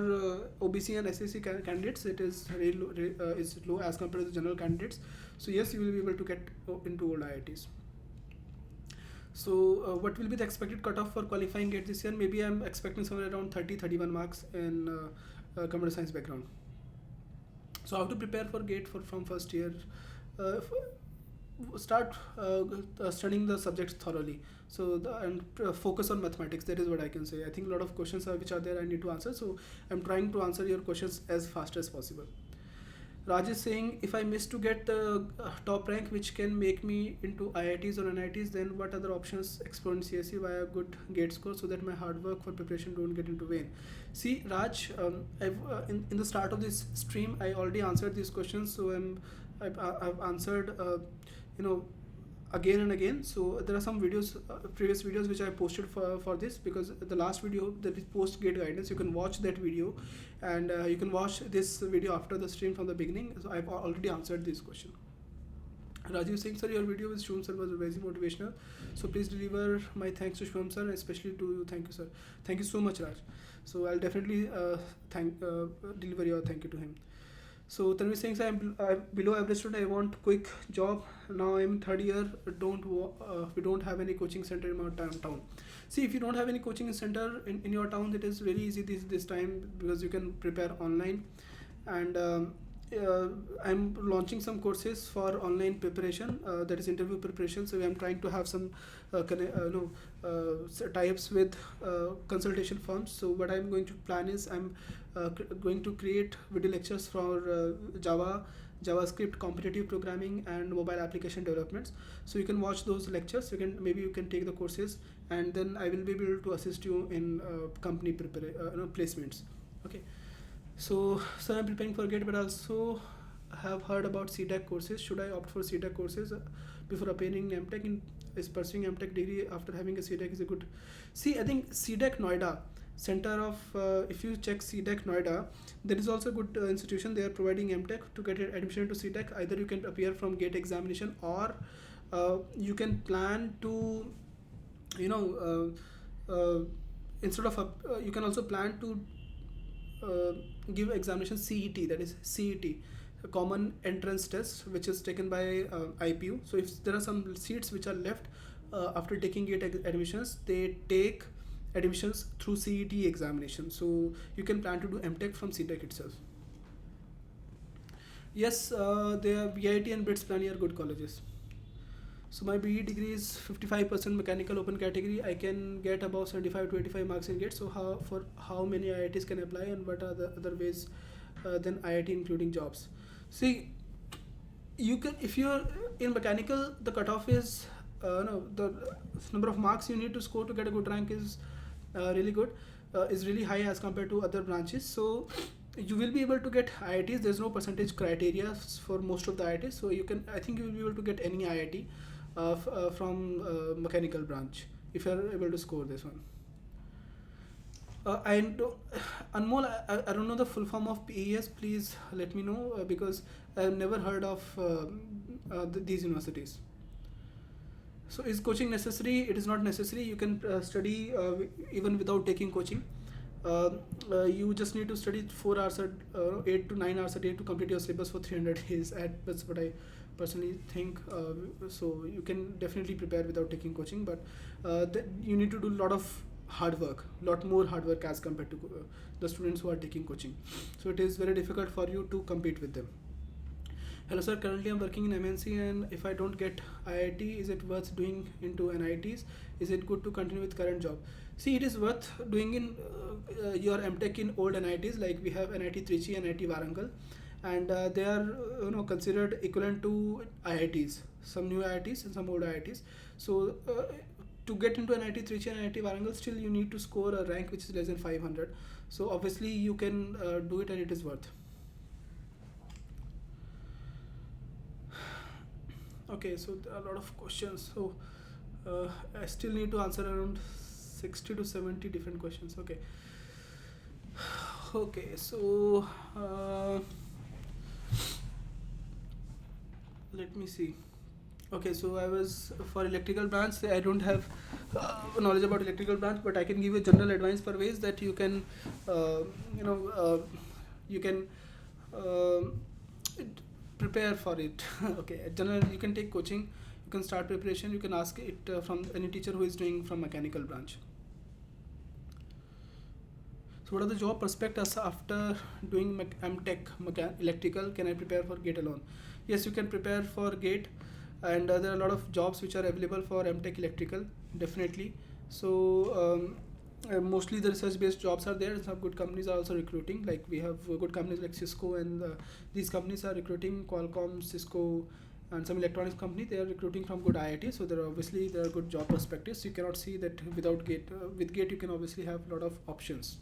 Speaker 1: OBC and SSC candidates. It is is low as compared to the general candidates. So yes, you will be able to get into old IITs. So what will be the expected cutoff for qualifying GATE this year? Maybe I'm expecting somewhere around 30-31 marks in computer science background. So how to prepare for GATE from first year? Start studying the subjects thoroughly. So and focus on mathematics. That is what I can say. I think a lot of questions which are there I need to answer. So I'm trying to answer your questions as fast as possible. Raj is saying, if I miss to get the top rank which can make me into IITs or NITs, then what other options explore in CSE via good GATE score, so that my hard work for preparation don't get into vain? See, Raj, I've in the start of this stream I already answered these questions, so I'm I've answered, you know, again and again. So there are some videos, previous videos which I posted for this, because the last video, that is post gate guidance, you can watch that video, and you can watch this video after the stream from the beginning. So I've already answered this question. Rajiv Singh sir, your video with Shubham sir was very motivational. So please deliver my thanks to Shubham sir, and especially to you. Thank you, sir. Thank you so much, Raj. So I'll definitely deliver your thank you to him. So Tanvi Singh sir, I'm below average student. I want quick job. Now I'm third year. We don't have any coaching center in our town. See, if you don't have any coaching center in your town, it is very easy this time, because you can prepare online. And I'm launching some courses for online preparation, that is interview preparation. So I'm trying to have some tie-ups with consultation firms. So what I'm going to plan is, I'm going to create video lectures for JavaScript, competitive programming, and mobile application developments. So you can watch those lectures. Maybe you can take the courses, and then I will be able to assist you in company placements. Okay. So I'm preparing for GATE, but also have heard about C-DAC courses. Should I opt for C-DAC courses before appearing M.Tech? Is pursuing M.Tech degree after having a C-DAC is a good? See, I think C-DAC Noida, center of, if you check C-DAC Noida, there is also a good institution. They are providing M.Tech. To get admission to C-DAC, either you can appear from GATE examination, or you can plan to, instead of you can also plan to give examination CET, that is CET, a common entrance test, which is taken by IPU. So if there are some seats which are left after taking GATE admissions, they take admissions through CET examination. So you can plan to do M.Tech from C-DAC itself. Yes, the BIT and BITS Plani are good colleges. So my BE degree is 55% mechanical open category. I can get about 75 to 85 marks in GATE. So how many IITs can apply, and what are the other ways than IIT including jobs? See, you can, if you're in mechanical, the cutoff is the number of marks you need to score to get a good rank is really good, is really high as compared to other branches. So you will be able to get IITs. There's no percentage criteria for most of the IITs. So I think you will be able to get any IIT from mechanical branch if you are able to score this one. Anmol, I don't know the full form of PES. Please let me know, because I have never heard of these universities. So is coaching necessary? It is not necessary. You can study even without taking coaching. You just need to study 4 hours, 8 to 9 hours a day to complete your syllabus for 300 days. That's what I personally think. So you can definitely prepare without taking coaching, but you need to do a lot of hard work, lot more hard work as compared to the students who are taking coaching. So it is very difficult for you to compete with them. Hello sir, currently I'm working in MNC, and if I don't get IIT, is it worth doing into NITs? Is it good to continue with current job? See, it is worth doing in your M.Tech in old NITs, like we have NIT Trichy, NIT Warangal, and they are considered equivalent to IITs, some new IITs and some old IITs. So to get into NIT Trichy and NIT Warangal, still you need to score a rank which is less than 500. So obviously you can do it, and it is worth. Okay, so there are a lot of questions. So I still need to answer around 60 to 70 different questions. Okay. Okay, so let me see. Okay, so I was for electrical branch. I don't have knowledge about electrical branch, but I can give you general advice for ways that you can, you can prepare for it. Okay, general, you can take coaching, you can start preparation, you can ask it from any teacher who is doing from mechanical branch. So what are the job prospects after doing M.Tech electrical? Can I prepare for GATE alone? Yes, you can prepare for GATE, and there are a lot of jobs which are available for M.Tech electrical, definitely. So mostly the research based jobs are there. Some good companies are also recruiting, like we have good companies like Cisco, and these companies are recruiting. Qualcomm, Cisco, and some electronics company, they are recruiting from good IIT. So there are good job perspectives. You cannot see that without GATE. With GATE you can obviously have a lot of options.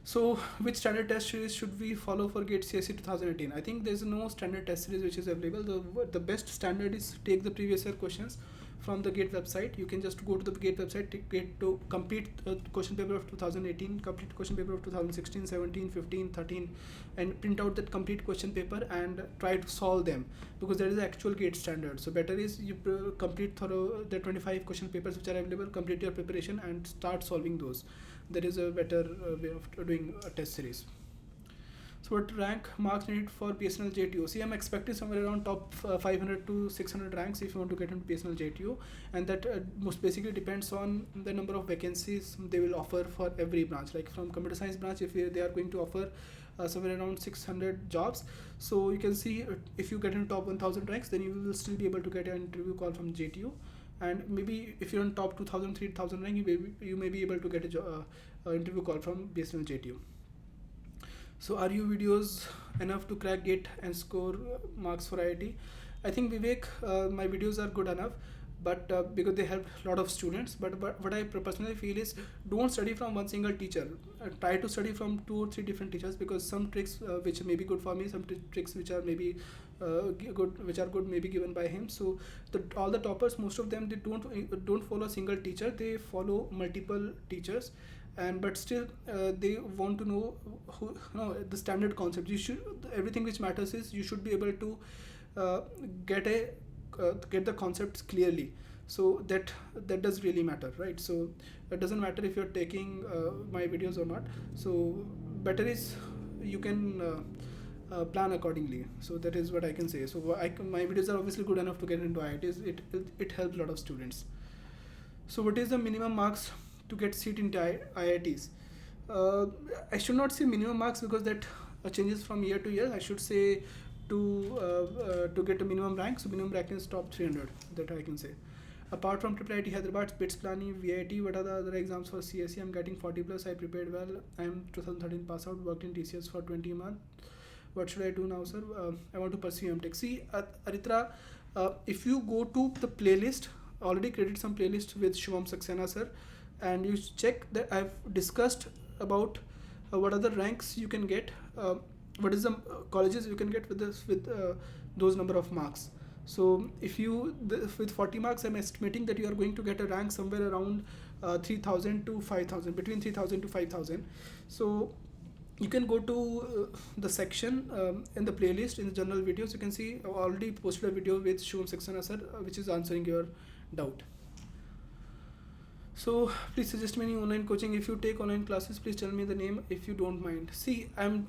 Speaker 1: So, which standard test series should we follow for GATE CSE 2018? I think there's no standard test series which is available. The best standard is take the previous year questions from the GATE website. You can just go to the GATE website, get to complete question paper of 2018, complete question paper of 2016, 17, 15, 13, and print out that complete question paper and try to solve them, because that is the actual GATE standard. So better is you complete thorough the 25 question papers which are available, complete your preparation and start solving those. That is a better way of doing a test series. So what rank marks needed for PSNL JTU? See, I'm expecting somewhere around top 500 to 600 ranks if you want to get into PSNL JTU, and that most basically depends on the number of vacancies they will offer for every branch. Like from computer science branch, if they are going to offer somewhere around 600 jobs, so you can see if you get into top 1000 ranks, then you will still be able to get an interview call from JTU. And maybe if you're on top 2000, 3000 rank, you may be able to get a interview call from BSNL JTU. So are your videos enough to crack GATE and score marks for IIT? I think Vivek, my videos are good enough, but because they help a lot of students. But what I personally feel is, don't study from one single teacher. Try to study from 2 or 3 different teachers, because some tricks which may be good for me, some tricks which are maybe good maybe given by him. So all the toppers, most of them, they don't follow a single teacher. They follow multiple teachers, and but still they want to know the standard concept. Everything which matters is you should be able to get the concepts clearly. So that does really matter, right? So it doesn't matter if you're taking my videos or not. So better is you can plan accordingly. So that is what I can say. So my videos are obviously good enough to get into IITs. It helps a lot of students. So what is the minimum marks to get seat into IITs? I should not say minimum marks, because that changes from year to year. I should say to get a minimum rank. So minimum rank is top 300, that I can say. Apart from IIT Hyderabad, BITS planning, VIT, what are the other exams for CSE? I'm getting 40 plus. I prepared well. I'm 2013 pass out. Worked in TCS for 20 months. What should I do now, sir? I want to pursue M.Tech. See, Aritra, if you go to the playlist, already created some playlist with Shivam Saxena, sir, and you check that I've discussed about what are the ranks you can get, what is the colleges you can get with those number of marks. So if you with 40 marks, I'm estimating that you are going to get a rank somewhere around 3000 to 5000, between 3000 to 5000. So you can go to the section in the playlist in the general videos. You can see I already posted a video with Shivam Saxena, sir, which is answering your doubt. So please suggest me any online coaching. If you take online classes, please tell me the name if you don't mind. See, I'm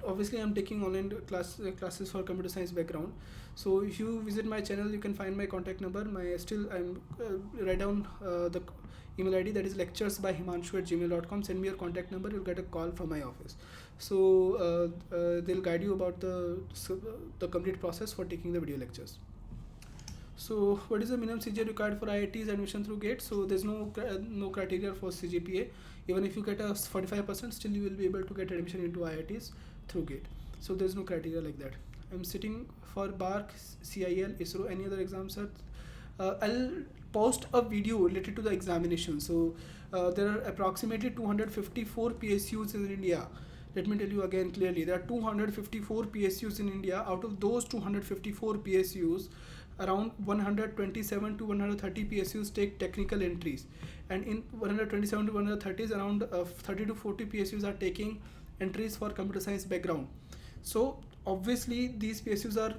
Speaker 1: taking online classes for computer science background. So if you visit my channel, you can find my contact number. I'm write down the email ID, that is lectures@himanshu@gmail.com. Send me your contact number. You'll get a call from my office. So they'll guide you about the complete process for taking the video lectures. So what is the minimum CGPA required for IIT's admission through GATE? So there's no criteria for CGPA. Even if you get a 45%, still you will be able to get admission into IITs through GATE. So there's no criteria like that. I'm sitting for BARC, CIL, ISRO, any other exams, sir? I'll post a video related to the examination. So there are approximately 254 PSUs in India. Let me tell you again clearly, there are 254 PSUs in India. Out of those 254 PSUs, around 127 to 130 PSUs take technical entries, and in 127 to 130s, around 30 to 40 PSUs are taking entries for computer science background. So obviously these PSUs are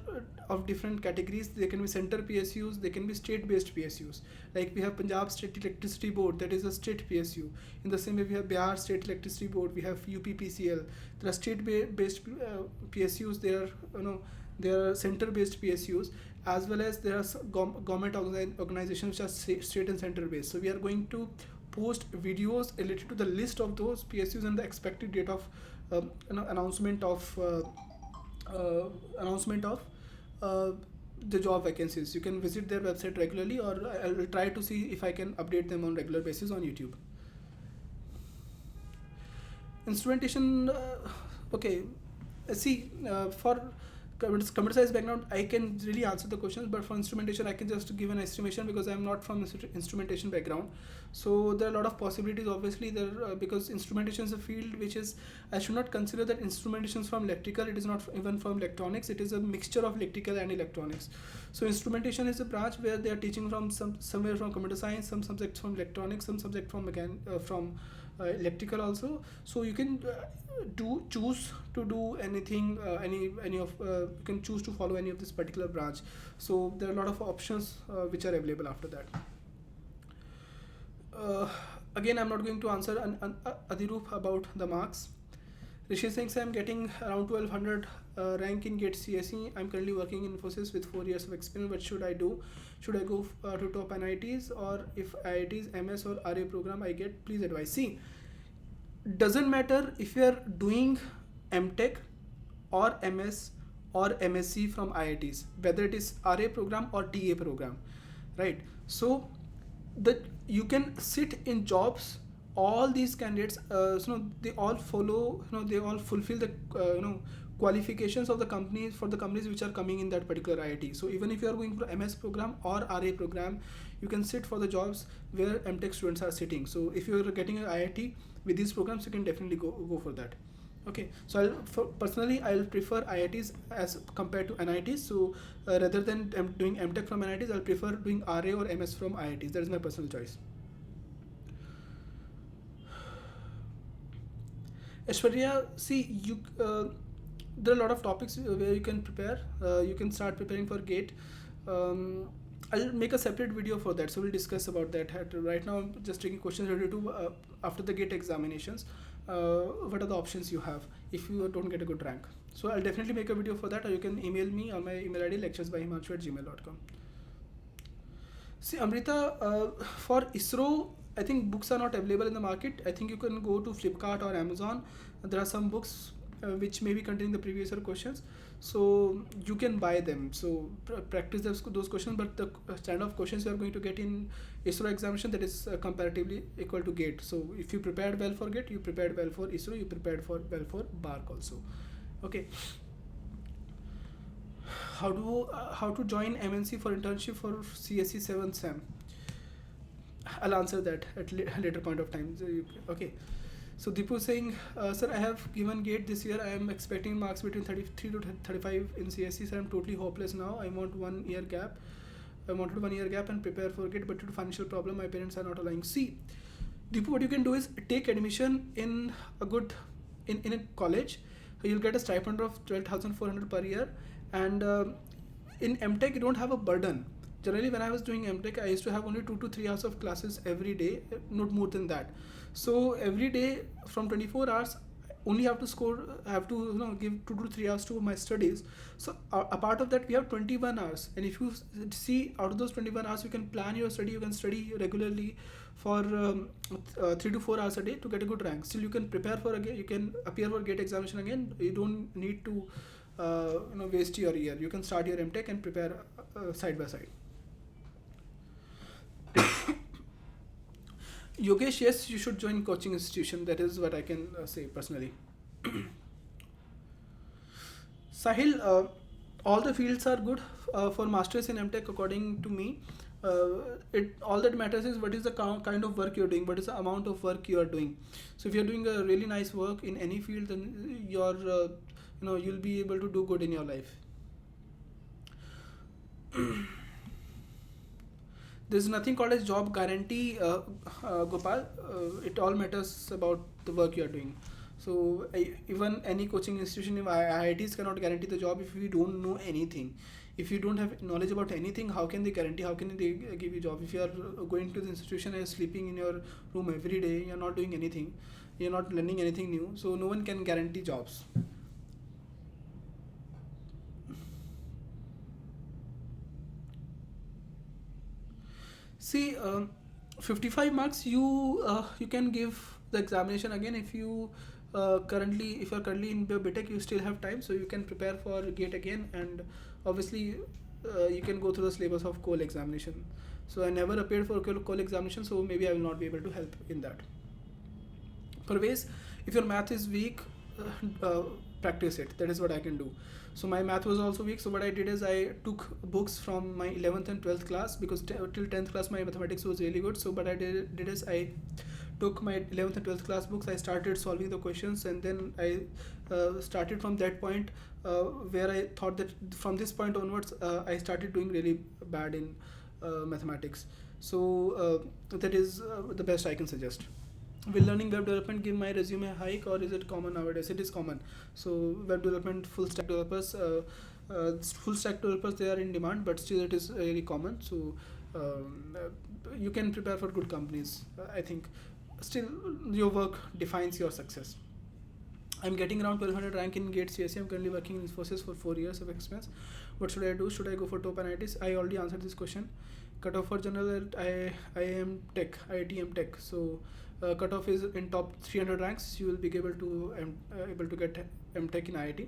Speaker 1: of different categories. They can be center PSUs, they can be state based PSUs. Like we have Punjab State Electricity Board, that is a state PSU. In the same way we have Bihar State Electricity Board, we have UPPCL. There are state based PSUs, there are center based PSUs, as well as there are government organizations which are state and center based. So we are going to post videos related to the list of those PSUs and the expected date of announcement of the job vacancies. You can visit their website regularly, or I will try to see if I can update them on regular basis on YouTube. Instrumentation, okay. See, for computer science background, I can really answer the questions, but for instrumentation I can just give an estimation because I'm not from instrumentation background. So there are a lot of possibilities obviously there, because instrumentation is a field which is, I should not consider that instrumentation is from electrical, it is not even from electronics, it is a mixture of electrical and electronics. So instrumentation is a branch where they are teaching from somewhere from computer science, some subjects from electronics, some subject from electrical also. So you can choose to do anything, any of you can choose to follow any of this particular branch. So there are a lot of options which are available after that. Again, I'm not going to answer Adirup about the marks. Rishi Singh says I'm getting around 1200 rank in GATE CSE. I'm currently working in Infosys with 4 years of experience. What should I do? Should I go to top NITs, or if IIT's MS or RA program I get, please advise. See, doesn't matter if you are doing M.Tech or MS or MSc from IITs, whether it is RA program or TA program, right? So that you can sit in jobs. All these candidates, they all follow, they all fulfill the qualifications of the companies, for the companies which are coming in that particular IIT. So even if you are going for MS program or RA program, you can sit for the jobs where M.Tech students are sitting. So if you are getting an IIT with these programs, you can definitely go for that. Okay, so personally I'll prefer IITs as compared to NITs. So rather than doing M.Tech from NITs, I'll prefer doing RA or MS from IITs. That is my personal choice. Aishwarya, see, there are a lot of topics where you can prepare. You can start preparing for GATE. I'll make a separate video for that, so we'll discuss about that. Right now, I'm just taking questions related to after the GATE examinations. What are the options you have if you don't get a good rank? So I'll definitely make a video for that, or you can email me on my email ID lecturesbyhimanshu@gmail.com. See, Amrita, for ISRO, I think books are not available in the market. I think you can go to Flipkart or Amazon. There are some books which may be containing the previous year questions, so you can buy them. So practice those questions, but the standard of questions you are going to get in ISRO examination, that is comparatively equal to GATE. So if you prepared well for GATE, you prepared well for ISRO, you prepared well for BARC also. Okay. How to join MNC for internship for CSE 7th SEM? I'll answer that at a later point of time. Okay. So Deepu saying, sir, I have given GATE this year. I am expecting marks between 33 to 35 in CSE. Sir, I'm totally hopeless now. I want 1 year gap. I wanted 1 year gap and prepare for GATE, but due to financial problem, my parents are not allowing. See, Deepu, what you can do is take admission in in a college. You'll get a stipend of 12,400 per year, and in M.Tech you don't have a burden. Generally, when I was doing M.Tech, I used to have only 2 to 3 hours of classes every day, not more than that. So every day from 24 hours, only have to give 2 to 3 hours to my studies. So a part of that, we have 21 hours, and if you see out of those 21 hours, you can plan your study. You can study regularly for 3 to 4 hours a day to get a good rank. Still, you can prepare for again. You can appear for GATE examination again. You don't need to waste your year. You can start your M.Tech and prepare side by side. Yogesh, yes, you should join coaching institution. That is what I can say personally. Sahil, all the fields are good for masters in M.Tech according to me. All that matters is what is the kind of work you're doing, what is the amount of work you are doing. So if you're doing a really nice work in any field, then you'll be able to do good in your life. There's nothing called as job guarantee, Gopal. It all matters about the work you're doing. So even any coaching institution, IITs cannot guarantee the job if we don't know anything. If you don't have knowledge about anything, how can they guarantee? How can they give you a job? If you are going to the institution and sleeping in your room every day, you're not doing anything, you're not learning anything new. So no one can guarantee jobs. See, 55 marks, you can give the examination again. If you are currently in B.Tech, you still have time, so you can prepare for GATE again, and obviously you can go through the syllabus of COL examination. So I never appeared for COL examination, so maybe I will not be able to help in that. Parvez, if your math is weak, practice it. That is what I can do. So my math was also weak, so what I did is I took books from my 11th and 12th class, because till 10th class my mathematics was really good. So what I did is I took my 11th and 12th class books, I started solving the questions, and then I started from that point where I thought that from this point onwards I started doing really bad in mathematics. So that is the best I can suggest. Will learning web development give my resume a hike, or is it common nowadays? It is common. So web development, full stack developers, they are in demand, but still it is really common. So you can prepare for good companies. I think still your work defines your success. I'm getting around 1200 rank in GATE CSE. I'm currently working in Infosys for 4 years of experience. What should I do? Should I go for top NITs? I already answered this question. Cutoff for general at IIT M.Tech. So cutoff is in top 300 ranks. You will be able to get M.Tech in IIT.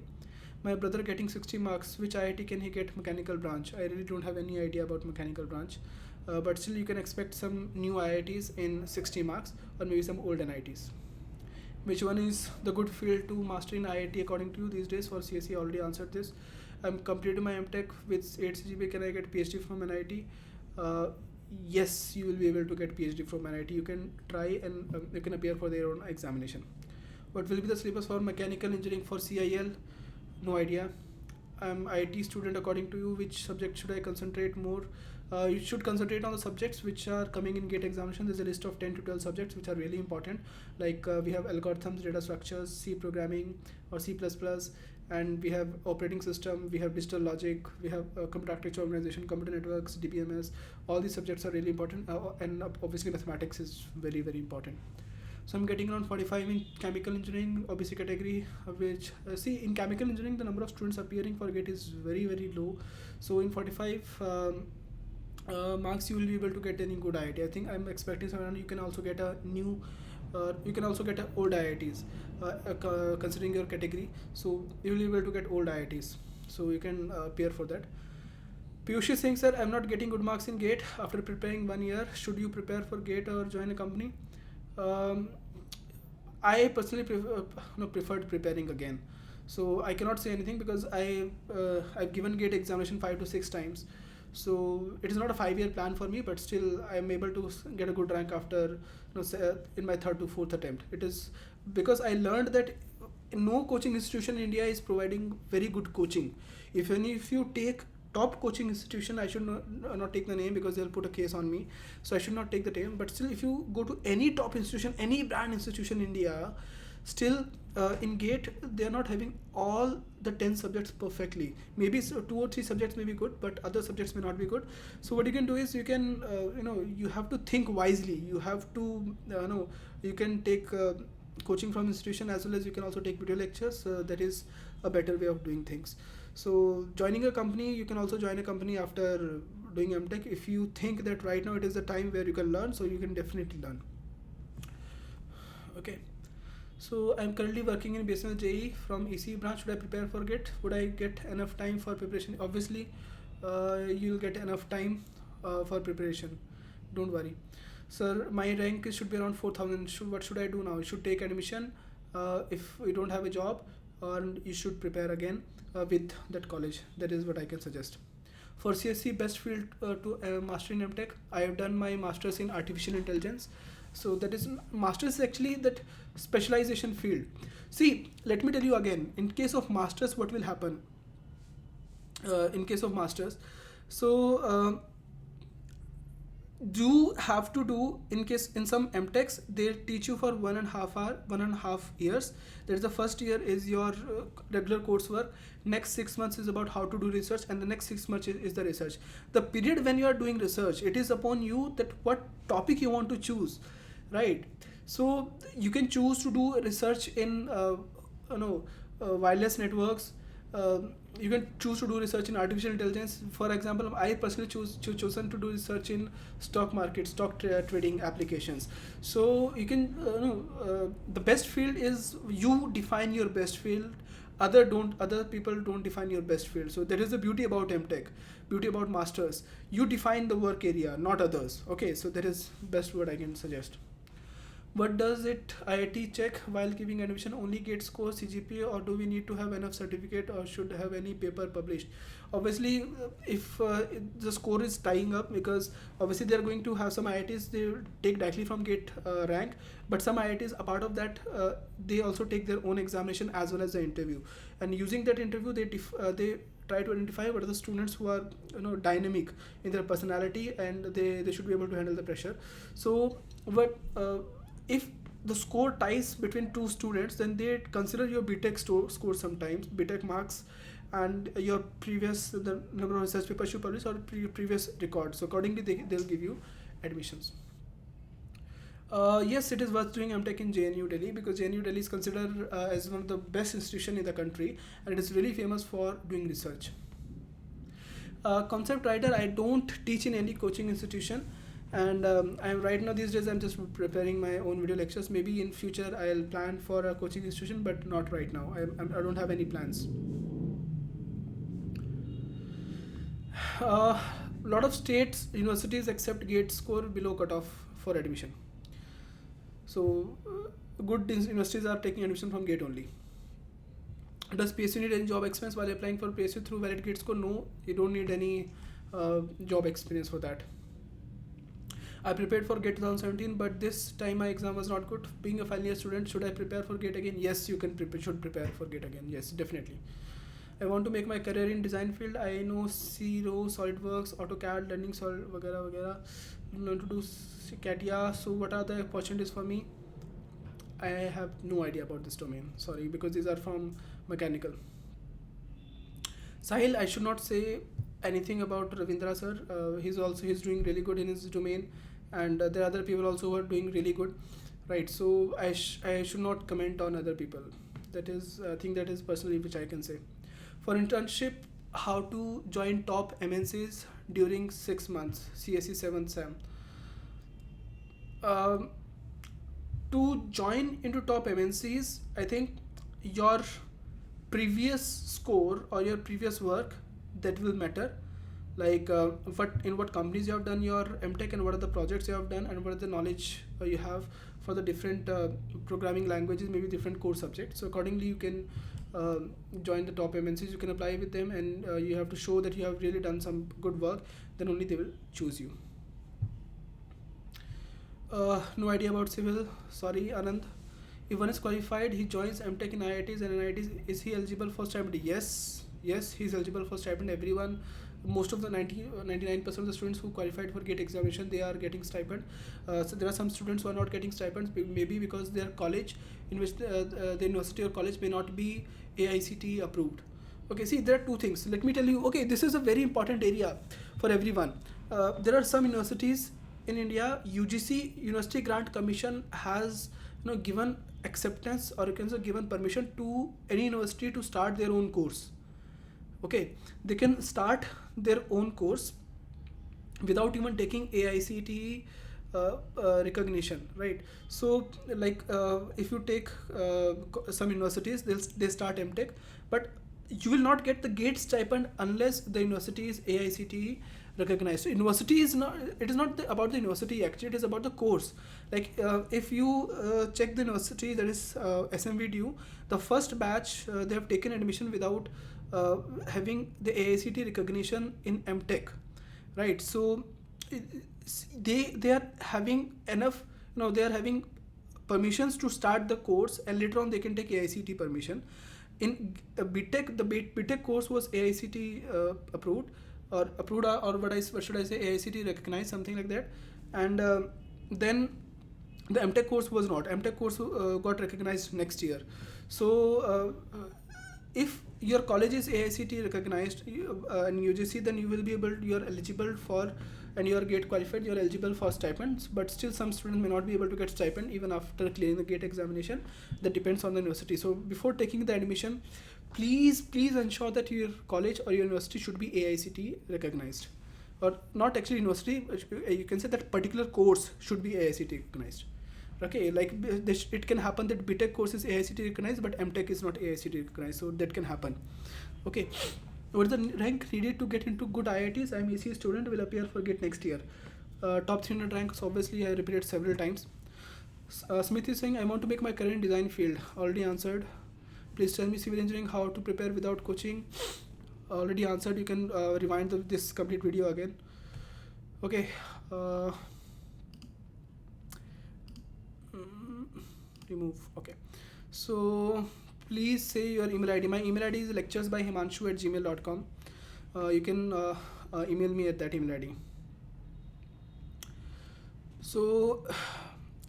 Speaker 1: My brother getting 60 marks. Which IIT can he get mechanical branch? I really don't have any idea about mechanical branch. But still you can expect some new IITs in 60 marks, or maybe some old NITs. Which one is the good field to master in IIT according to you these days? For CSE, I already answered this. I'm completing my M.Tech with 8 CGPA. Can I get PhD from NIT? Yes, you will be able to get PhD from NIT. You can try, and you can appear for their own examination. What will be the syllabus for mechanical engineering for CIL? No idea. I'm IT student according to you. Which subject should I concentrate more? You should concentrate on the subjects which are coming in GATE examination. There's a list of 10 to 12 subjects which are really important. Like we have algorithms, data structures, C programming or C++, and we have operating system, we have digital logic, we have computer architecture organization, computer networks, DBMS. All these subjects are really important, and obviously mathematics is very, very important. So I'm getting around 45 in chemical engineering, OBC category, which see, in chemical engineering the number of students appearing for GATE is very, very low. So in 45 marks you will be able to get any good IIT. I think I'm expecting someone. You can also get a new you can also get old IITs considering your category. So you will be able to get old IITs, so you can appear for that. Piyush is saying, sir, I'm not getting good marks in GATE after preparing 1 year. Should you prepare for GATE or join a company? I personally preferred preparing again. So I cannot say anything because I've given GATE examination 5 to 6 times. So it is not a 5-year plan for me, but still I am able to get a good rank after in my 3rd to 4th attempt. It is because I learned that no coaching institution in India is providing very good coaching. If you take top coaching institution, I should not take the name because they'll put a case on me. So I should not take the name. But still, if you go to any top institution, any brand institution in India, still in GATE they are not having all the 10 subjects perfectly. Maybe 2 or 3 subjects may be good, but other subjects may not be good. So what you can do is you can you have to think wisely. You have to you can take coaching from institution as well as you can also take video lectures. That is a better way of doing things. So joining a company, you can also join a company after doing M.Tech if you think that right now it is the time where you can learn. So you can definitely learn. Okay. So I'm currently working in BSNL JE from EC branch. Should I prepare for GATE? Would I get enough time for preparation? Obviously, you'll get enough time for preparation. Don't worry. Sir, my rank should be around 4,000. What should I do now? You should take admission if you don't have a job, or you should prepare again with that college. That is what I can suggest. For CSC, best field to master in M.Tech. I have done my master's in artificial intelligence. So that is master's is actually that specialization field. See, let me tell you again, in case of masters, what will happen in case of masters? So you have to do, in some M.Techs, they teach you for 1.5 years. That is the first year is your regular coursework. Next 6 months is about how to do research, and the next 6 months is the research. The period when you are doing research, it is upon you that what topic you want to choose, right? So you can choose to do research in wireless networks. You can choose to do research in artificial intelligence. For example, I personally chosen to do research in stock market, stock trading applications. So you can the best field is you define your best field. Other people don't define your best field. So that is the beauty about M.Tech, beauty about masters. You define the work area, not others. Okay, so that is best word I can suggest. What does it IIT check while giving admission? Only GATE score, CGPA, or do we need to have enough certificate or should have any paper published? Obviously, if the score is tying up, because obviously they are going to have some IITs, they take directly from GATE rank, but some IITs apart of that, they also take their own examination as well as the interview, and using that interview they try to identify what are the students who are dynamic in their personality, and they should be able to handle the pressure. So what if the score ties between two students, then they consider your B.Tech score sometimes, B.Tech marks, and your previous, the number of research papers you published or previous records. So accordingly, they'll give you admissions. Yes, it is worth doing M.Tech in JNU Delhi, because JNU Delhi is considered as one of the best institutions in the country, and it is really famous for doing research. Concept writer, I don't teach in any coaching institution, and I'm right now these days I'm just preparing my own video lectures. Maybe in future I'll plan for a coaching institution, but not right now. I don't have any plans. Lot of states universities accept GATE score below cutoff for admission. So good universities are taking admission from GATE only. Does PSU need any job experience while applying for PSU through valid GATE score? No, you don't need any job experience for that. I prepared for GATE 2017, but this time my exam was not good. Being a final year student, should I prepare for GATE again? Yes, you can should prepare for GATE again. Yes, definitely. I want to make my career in design field. I know Zero, SolidWorks, AutoCAD, learning Solid, वगैरह. Learn to do CATIA. So what are the opportunities for me? I have no idea about this domain. Sorry, because these are from mechanical. Sahil, I should not say anything about Ravindra sir. He's doing really good in his domain, and there are other people also who are doing really good, right? So I should not comment on other people. That is a thing that is personally which I can say. For internship, how to join top MNCs during 6 months, CSE 7th SEM. To join into top MNCs, I think your previous score or your previous work, that will matter. Like what companies you have done your M.Tech, and what are the projects you have done, and what are the knowledge you have for the different programming languages, maybe different core subjects. So accordingly, you can join the top MNCs. You can apply with them, and you have to show that you have really done some good work. Then only they will choose you. No idea about civil. Sorry, Anand. If one is qualified, he joins M.Tech in IITs and NITs. Is he eligible for stipend? Yes, he is eligible for stipend. Everyone, most of the 99% of the students who qualified for GATE examination, they are getting stipend. So there are some students who are not getting stipends, maybe because their college, in which the university or college may not be AICTE approved. Okay, see, there are two things. Let me tell you. Okay, this is a very important area for everyone. There are some universities in India. UGC, University Grant Commission, has given acceptance, or you can say given permission to any university to start their own course. Okay, they can start their own course without even taking AICTE recognition, right? So like if you take some universities, they start M.Tech, but you will not get the GATE stipend unless the university is AICTE recognized. So university is not, it is not about the university actually, it is about the course. Like if you check the university, that is SMVDU, the first batch they have taken admission without having the AICTE recognition in M.Tech, right? So they are having enough, they are having permissions to start the course, and later on they can take AICTE permission. In B.Tech, the B.Tech course was AICTE approved, or what should I say, AICTE recognized, something like that. And then the M.Tech course was not. M.Tech course got recognized next year. So if your college is AICTE recognized and UGC, then you will be able, you are eligible for, and you are GATE qualified, you are eligible for stipends. But still some students may not be able to get stipend even after clearing the GATE examination. That depends on the university. So before taking the admission, please ensure that your college or your university should be AICTE recognized, or not actually university, you can say that particular course should be AICTE recognized. Okay, like it can happen that B.Tech course is AICTE recognized, but M.Tech is not AICTE recognized, so that can happen. Okay, what is the rank needed to get into good IITs? I am AC student, will appear for GATE next year. Top 300 ranks, obviously I repeated several times. Smith is saying, I want to make my career in design field. Already answered. Please tell me civil engineering, how to prepare without coaching. Already answered. You can rewind this complete video again. Okay. Remove. Okay. So please say your email ID. My email ID is lecturesbyhimanshu@gmail.com. You can email me at that email ID. So,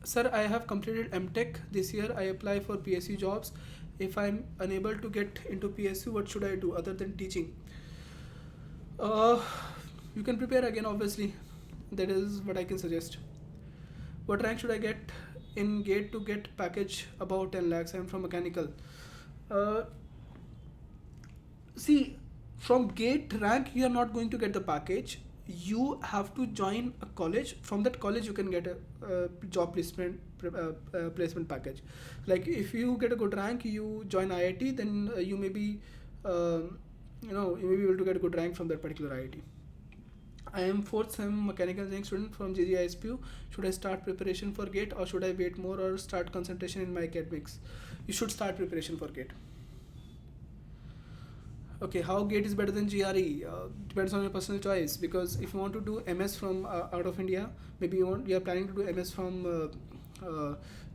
Speaker 1: sir, I have completed M.Tech this year. I apply for PSU jobs. If I'm unable to get into PSU, what should I do other than teaching? You can prepare again, obviously. That is what I can suggest. What rank should I get in GATE to get package about 10 lakhs? I'm from mechanical. See, from GATE rank, you are not going to get the package. You have to join a college. From that college, you can get a job placement package. Like if you get a good rank, you join IIT, then you may be, you may be able to get a good rank from that particular IIT. I am fourth sem mechanical engineering student from JGISPU. Should I start preparation for GATE or should I wait more or start concentration in my academics? You should start preparation for GATE. Okay, how GATE is better than GRE? Depends on your personal choice, because if you want to do MS from out of India, maybe you are planning to do MS from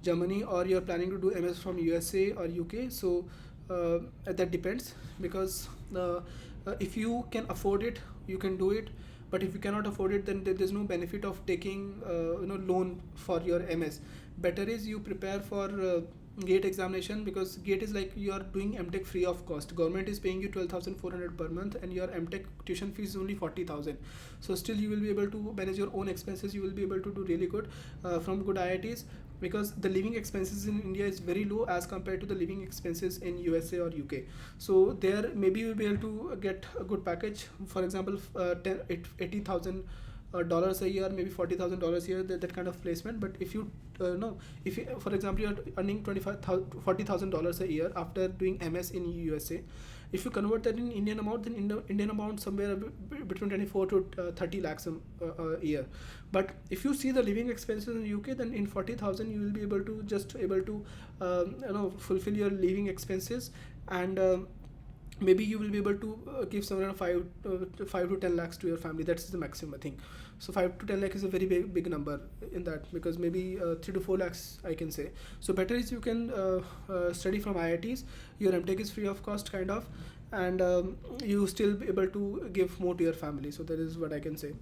Speaker 1: Germany, or you are planning to do MS from USA or UK. So that depends, because if you can afford it, you can do it. But if you cannot afford it, then there's no benefit of taking loan for your MS. Better is you prepare for GATE examination, because GATE is like you are doing M.Tech free of cost. Government is paying you 12,400 per month, and your M.Tech tuition fees is only 40,000. So still you will be able to manage your own expenses. You will be able to do really good from good IITs, because the living expenses in India is very low as compared to the living expenses in USA or UK. So there maybe you will be able to get a good package. For example, $80,000 a year, maybe $40,000 a year, that kind of placement. But if you if you, for example, you are earning $40,000 a year after doing MS in USA, if you convert that in Indian amount, then Indian amount somewhere between 24 to 30 lakhs a year. But if you see the living expenses in UK, then in 40,000 you will be able to fulfill your living expenses, and maybe you will be able to give somewhere around 5 to 10 lakhs to your family. That's the maximum, I think. So 5 to 10 lakh is a very big number in that, because maybe 3 to 4 lakhs I can say. So better is you can study from IITs. Your M.Tech is free of cost kind of, and you still be able to give more to your family. So that is what I can say.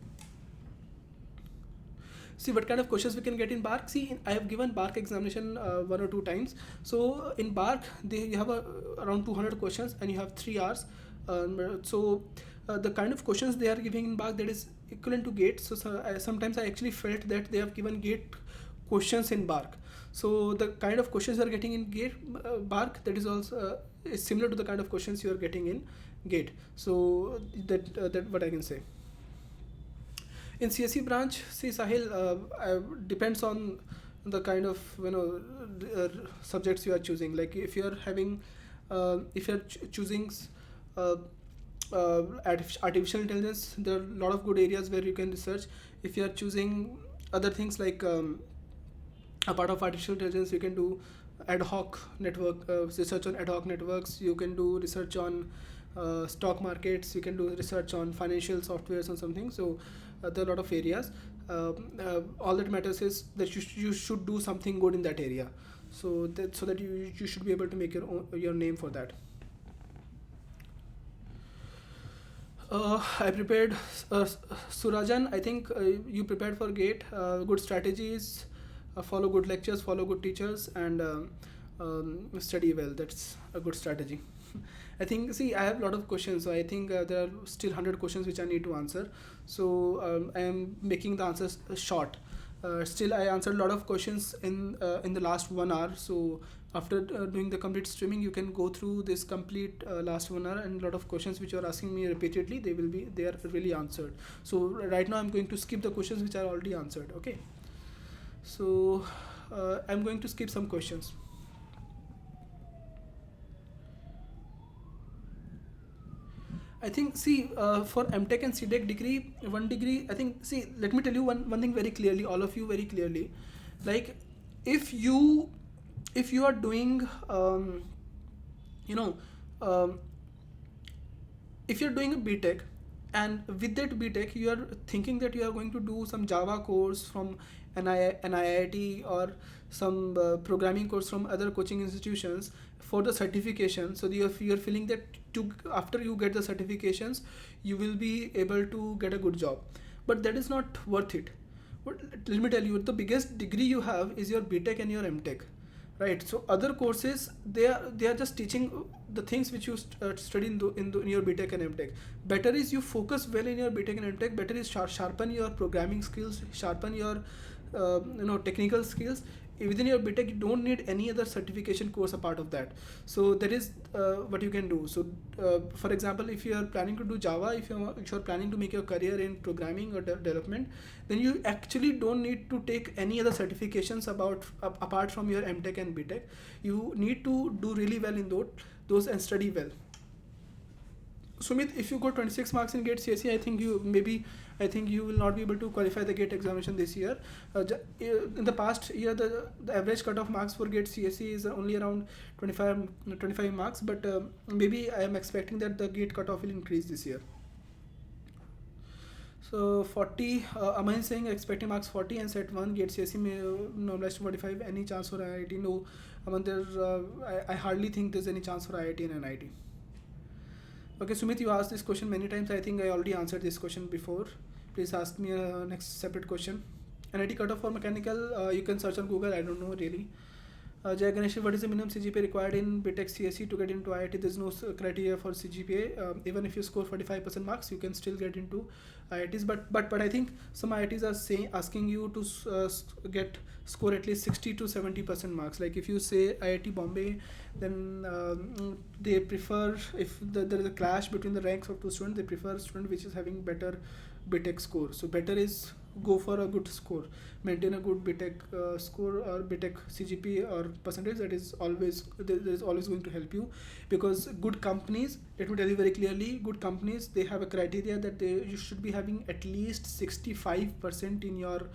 Speaker 1: See what kind of questions we can get in BARC. See, I have given BARC examination 1 or 2 times. So in BARC, you have around 200 questions, and you have 3 hours. The kind of questions they are giving in BARC, that is equivalent to GATE. So sometimes I actually felt that they have given GATE questions in BARC. So the kind of questions you are getting in GATE BARC, that is also is similar to the kind of questions you are getting in GATE. So that what I can say. In CSE branch, see Sahil, depends on the kind of subjects you are choosing. Like if you are having, if you are choosing artificial intelligence, there are a lot of good areas where you can research. If you are choosing other things like a part of artificial intelligence, you can do ad hoc network research on ad hoc networks. You can do research on stock markets. You can do research on financial softwares or something. So there are a lot of areas. All that matters is that you should do something good in that area, so that you should be able to make your name for that. I prepared, Surajan. I think you prepared for GATE. Good strategies, follow good lectures, follow good teachers, and study well. That's a good strategy. I think, see, I have a lot of questions, so I think there are still 100 questions which I need to answer. So I am making the answers short. Still, I answered a lot of questions in the last 1 hour. So after doing the complete streaming, you can go through this complete last 1 hour, and a lot of questions which you are asking me repeatedly, they are really answered. So right now I'm going to skip the questions which are already answered. Okay. So I'm going to skip some questions. I think, see, for M.Tech and C-DAC degree, 1 degree, I think, see, let me tell you one thing very clearly, all of you very clearly. Like, if you are doing you know um, if you're doing a B.Tech, and with that B.Tech you are thinking that you are going to do some Java course from an IIT, or some programming course from other coaching institutions for the certification, so you're feeling that after you get the certifications you will be able to get a good job, but that is not worth it. But let me tell you, the biggest degree you have is your B.Tech and your M.Tech, right? So other courses, they are just teaching the things which you study in your B.Tech and M.Tech. Better is you focus well in your B.Tech and M.Tech. Better is sharpen your programming skills, sharpen your technical skills. Within your B.Tech you don't need any other certification course apart of that. So that is what you can do. So for example, if you are planning to do Java, if you're planning to make your career in programming or development, then you actually don't need to take any other certifications apart from your M.Tech and B.Tech. You need to do really well in those and study well. Sumit, if you got 26 marks in GATE CSE, I think you will not be able to qualify the GATE examination this year. In the past year, the average cutoff marks for GATE CSE is only around 25 marks, but maybe I am expecting that the GATE cutoff will increase this year. So 40, Aman saying expecting marks 40 and set 1, GATE CSE may normalize to 45. Any chance for IIT? No, Aman, I hardly think there's any chance for IIT and NIT. Okay, Sumit, you asked this question many times. I think I already answered this question before. Please ask me a next separate question. NIT cutoff for mechanical, you can search on Google. I don't know really. Jay Ganesh, what is the minimum CGPA required in B.Tech CSE to get into IIT? There's no criteria for CGPA. Even if you score 45% marks, you can still get into IITs. But I think some IITs are asking you to score at least 60 to 70% marks. Like if you say IIT Bombay, then they prefer, if there is a clash between the ranks of two students, they prefer a student which is having better B.Tech score. So better is go for a good score, maintain a good B.Tech score or B.Tech CGP or percentage. That is always going to help you, because good companies, let me tell you very clearly, good companies, they have a criteria that you should be having at least 65% in your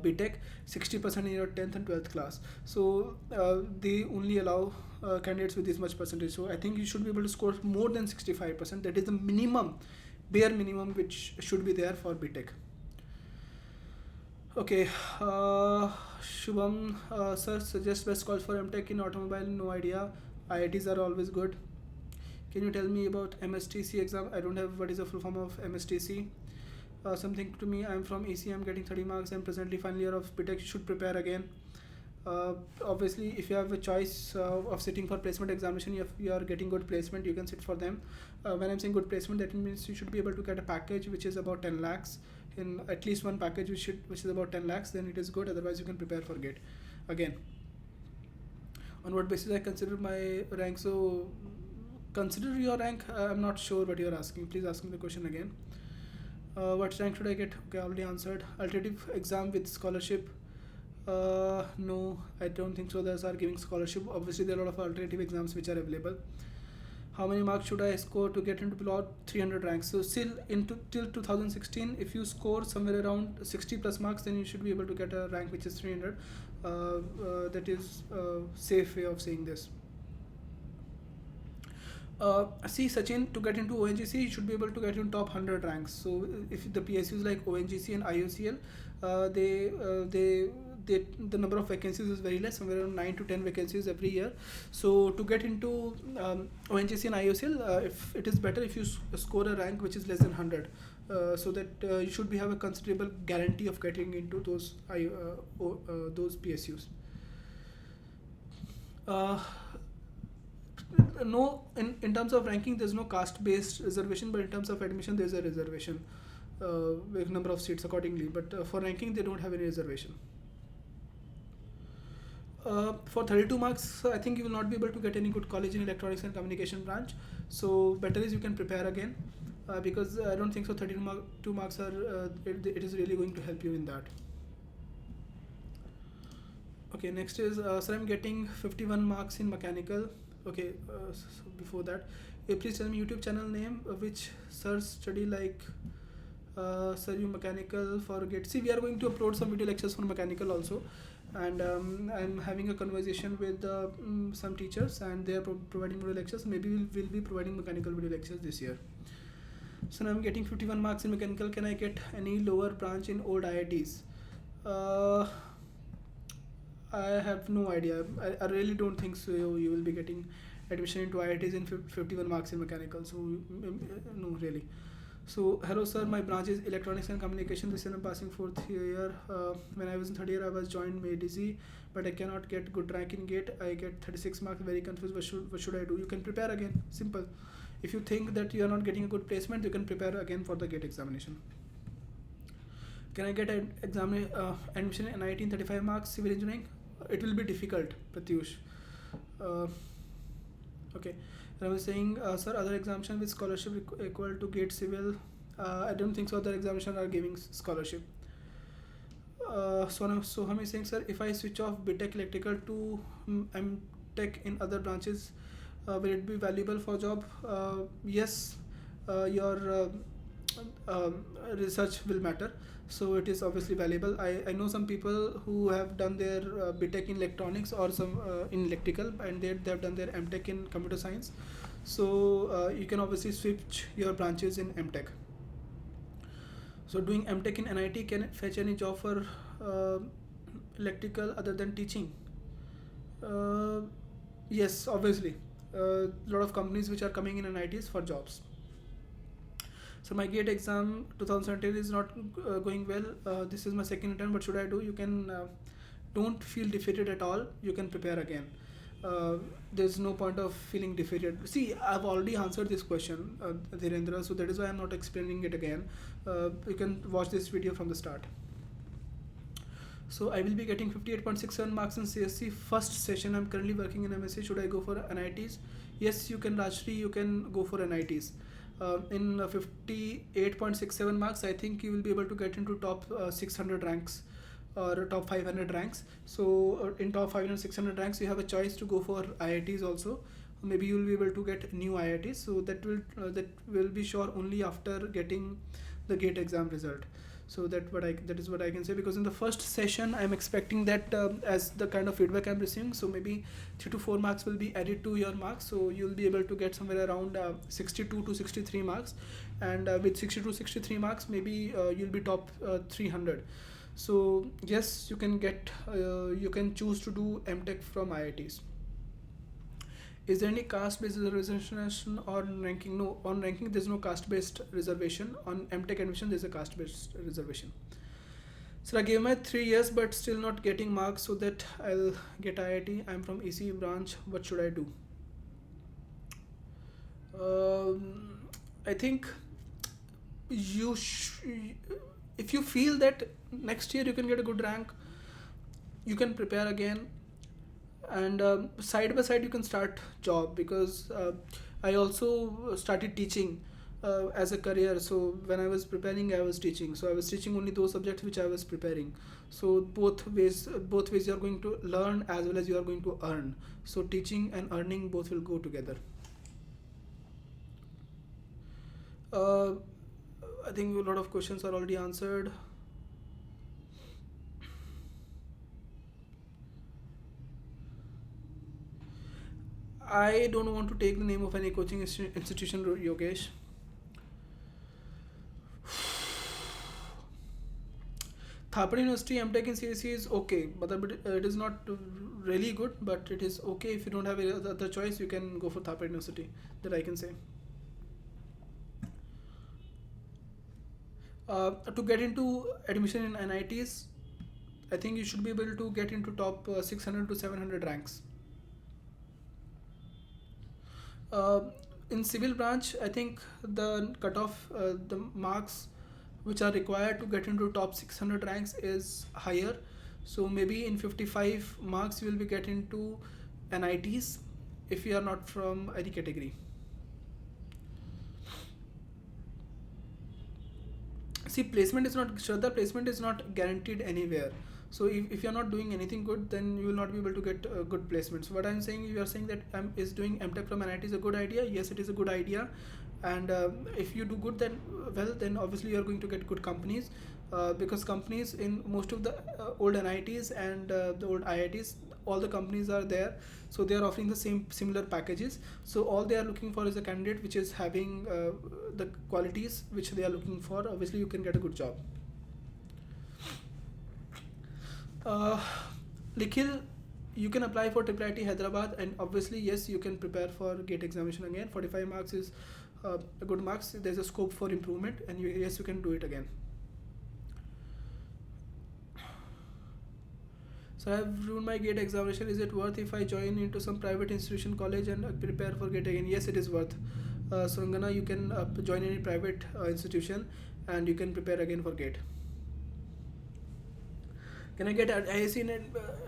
Speaker 1: B.Tech, 60% in your 10th and 12th class. So they only allow candidates with this much percentage. So I think you should be able to score more than 65%. That is the minimum, bare minimum, which should be there for B.Tech. Okay, Shubham, sir, suggest best calls for M.Tech in automobile. No idea. IITs are always good. Can you tell me about MSTC exam? I don't have what is the full form of MSTC. Something to me. I'm from EC. I'm getting 30 marks. I'm presently final year of B.Tech. Should prepare again. Obviously, if you have a choice of sitting for placement examination, if you are getting good placement, you can sit for them. When I'm saying good placement, that means you should be able to get a package which is about 10 lakhs, in at least one package which is about 10 lakhs, then it is good. Otherwise, you can prepare for GATE again. On what basis I consider my rank? So consider your rank. I'm not sure what you're asking. Please ask me the question again. What rank should I get? Okay, I already answered. Alternative exam with scholarship. No, I don't think so. Those are giving scholarship. Obviously, there are a lot of alternative exams which are available. How many marks should I score to get into below 300 ranks? So still till 2016, if you score somewhere around 60 plus marks, then you should be able to get a rank which is 300. That is a safe way of saying this. See, Sachin, to get into ONGC, you should be able to get in top 100 ranks. So if the PSUs like ONGC and IOCL, the number of vacancies is very less, somewhere around 9 to 10 vacancies every year. So to get into ONGC and IOCL, if it is better if you score a rank which is less than 100, so that you should have a considerable guarantee of getting into those PSUs. No, in terms of ranking, there's no caste-based reservation, but in terms of admission, there's a reservation with number of seats accordingly. But for ranking, they don't have any reservation. For 32 marks, I think you will not be able to get any good college in electronics and communication branch. So better is you can prepare again, because I don't think so 32 marks are it is really going to help you in that. Okay, next is sir, I'm getting 51 marks in mechanical. Okay, so before that, please tell me YouTube channel name which sir study like Sir, you mechanical forget. See, we are going to upload some video lectures for mechanical also, and I'm having a conversation with some teachers, and they are providing video lectures. Maybe we'll be providing mechanical video lectures this year. So now I'm getting 51 marks in mechanical. Can I get any lower branch in old IITs? I have no idea. I really don't think so. You will be getting admission into IITs in 51 marks in mechanical. So no, really. So hello sir, my branch is electronics and communication. This year I'm passing fourth year. When I was in third year, I was joined MEDC, but I cannot get good rank in GATE. I get 36 marks. Very confused. What should I do? You can prepare again. Simple. If you think that you are not getting a good placement, you can prepare again for the GATE examination. Can I get an admission in NIT in 35 marks civil engineering? It will be difficult, Pratyush. Okay. I was saying, sir, other examination with scholarship equal to GATE civil. I don't think so. Other examinations are giving scholarship. So Ham is saying, sir, if I switch off B.Tech electrical to M.Tech in other branches, will it be valuable for job? Yes, your research will matter. So it is obviously valuable. I know some people who have done their B.Tech in electronics or some in electrical, and they have done their M.Tech in computer science. So you can obviously switch your branches in M.Tech. So doing M.Tech in NIT can fetch any job for electrical other than teaching? Yes, obviously. A lot of companies which are coming in NITs for jobs. So my GATE exam 2017 is not going well. This is my second attempt. What should I do? You can don't feel defeated at all. You can prepare again. There's no point of feeling defeated. See, I've already answered this question, Dhirendra, so that is why I'm not explaining it again. You can watch this video from the start. So I will be getting 58.67 marks in CSC first session. I'm currently working in MSc. Should I go for NITs? Yes, you can. Rajshri, you can go for NITs. In 58.67 marks, I think you will be able to get into top 600 ranks or top 500 ranks. So in top 500 600 ranks, you have a choice to go for IITs also. Maybe you will be able to get new IITs. So that will be sure only after getting the GATE exam result. So that is what I can say, because in the first session I'm expecting that as the kind of feedback I'm receiving, so maybe 3 to 4 marks will be added to your marks, so you'll be able to get somewhere around 62 to 63 marks, and with 62 to 63 marks maybe you'll be top 300. So yes, you can get you can choose to do M.Tech from IITs. Is there any caste-based reservation or ranking? No, on ranking there's no caste-based reservation. On M.Tech admission there's a caste-based reservation. So I gave my 3 years but still not getting marks so that I'll get IIT. I'm from EC branch. What should I do? I think if you feel that next year you can get a good rank, you can prepare again. And side by side you can start job, because I also started teaching as a career. So when I was preparing, I was teaching. So I was teaching only those subjects which I was preparing. So both ways you are going to learn as well as you are going to earn. So teaching and earning both will go together. I think a lot of questions are already answered. I don't want to take the name of any coaching institution, Yogesh. Thapar University M.Tech in CSC is okay, but it is not really good, but it is okay. If you don't have any other choice, you can go for Thapar University, that I can say. To get into admission in NITs, I think you should be able to get into top 600 to 700 ranks. In civil branch, I think the cutoff, the marks which are required to get into top 600 ranks is higher. So maybe in 55 marks you will be getting into NITs if you are not from any category. See, placement is not guaranteed anywhere. So if you're not doing anything good, then you will not be able to get good placements. So what I'm saying, you are saying that is doing M.Tech from NIT is a good idea. Yes, it is a good idea, And if you do good, then well, then obviously you are going to get good companies, because companies in most of the old NITs and the old IITs, all the companies are there, so they are offering the same similar packages. So all they are looking for is a candidate which is having the qualities which they are looking for. Obviously you can get a good job. uh, Nikhil, you can apply for IIT Hyderabad, and obviously yes, you can prepare for GATE examination again. 45 marks is a good marks. There's a scope for improvement, and yes, you can do it again. So I've ruined my GATE examination. Is it worth if I join into some private institution college and prepare for GATE again? Yes, it is worth. Surangana, you can join any private institution, and you can prepare again for GATE. Can I get IIC in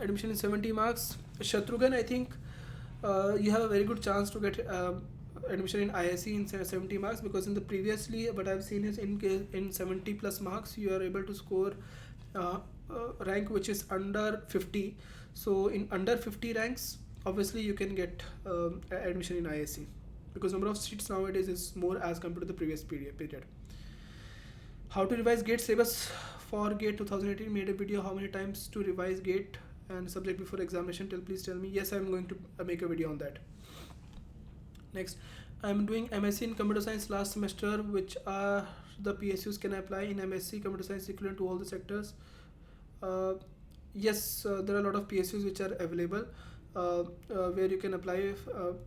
Speaker 1: admission in 70 marks? Shatrughan, I think you have a very good chance to get admission in IIC in 70 marks, because in the previously what I've seen is in 70 plus marks you are able to score rank which is under 50. So in under 50 ranks, obviously you can get admission in IIC, because number of seats nowadays is more as compared to the previous period. How to revise GATE syllabus for GATE 2018? Made a video how many times to revise GATE and subject before examination. Please tell me. Yes, I'm going to make a video on that. Next, I'm doing MSc in Computer Science last semester. Which are the PSUs can I apply in MSc Computer Science equivalent to all the sectors? Uh, yes, there are a lot of PSUs which are available, where you can apply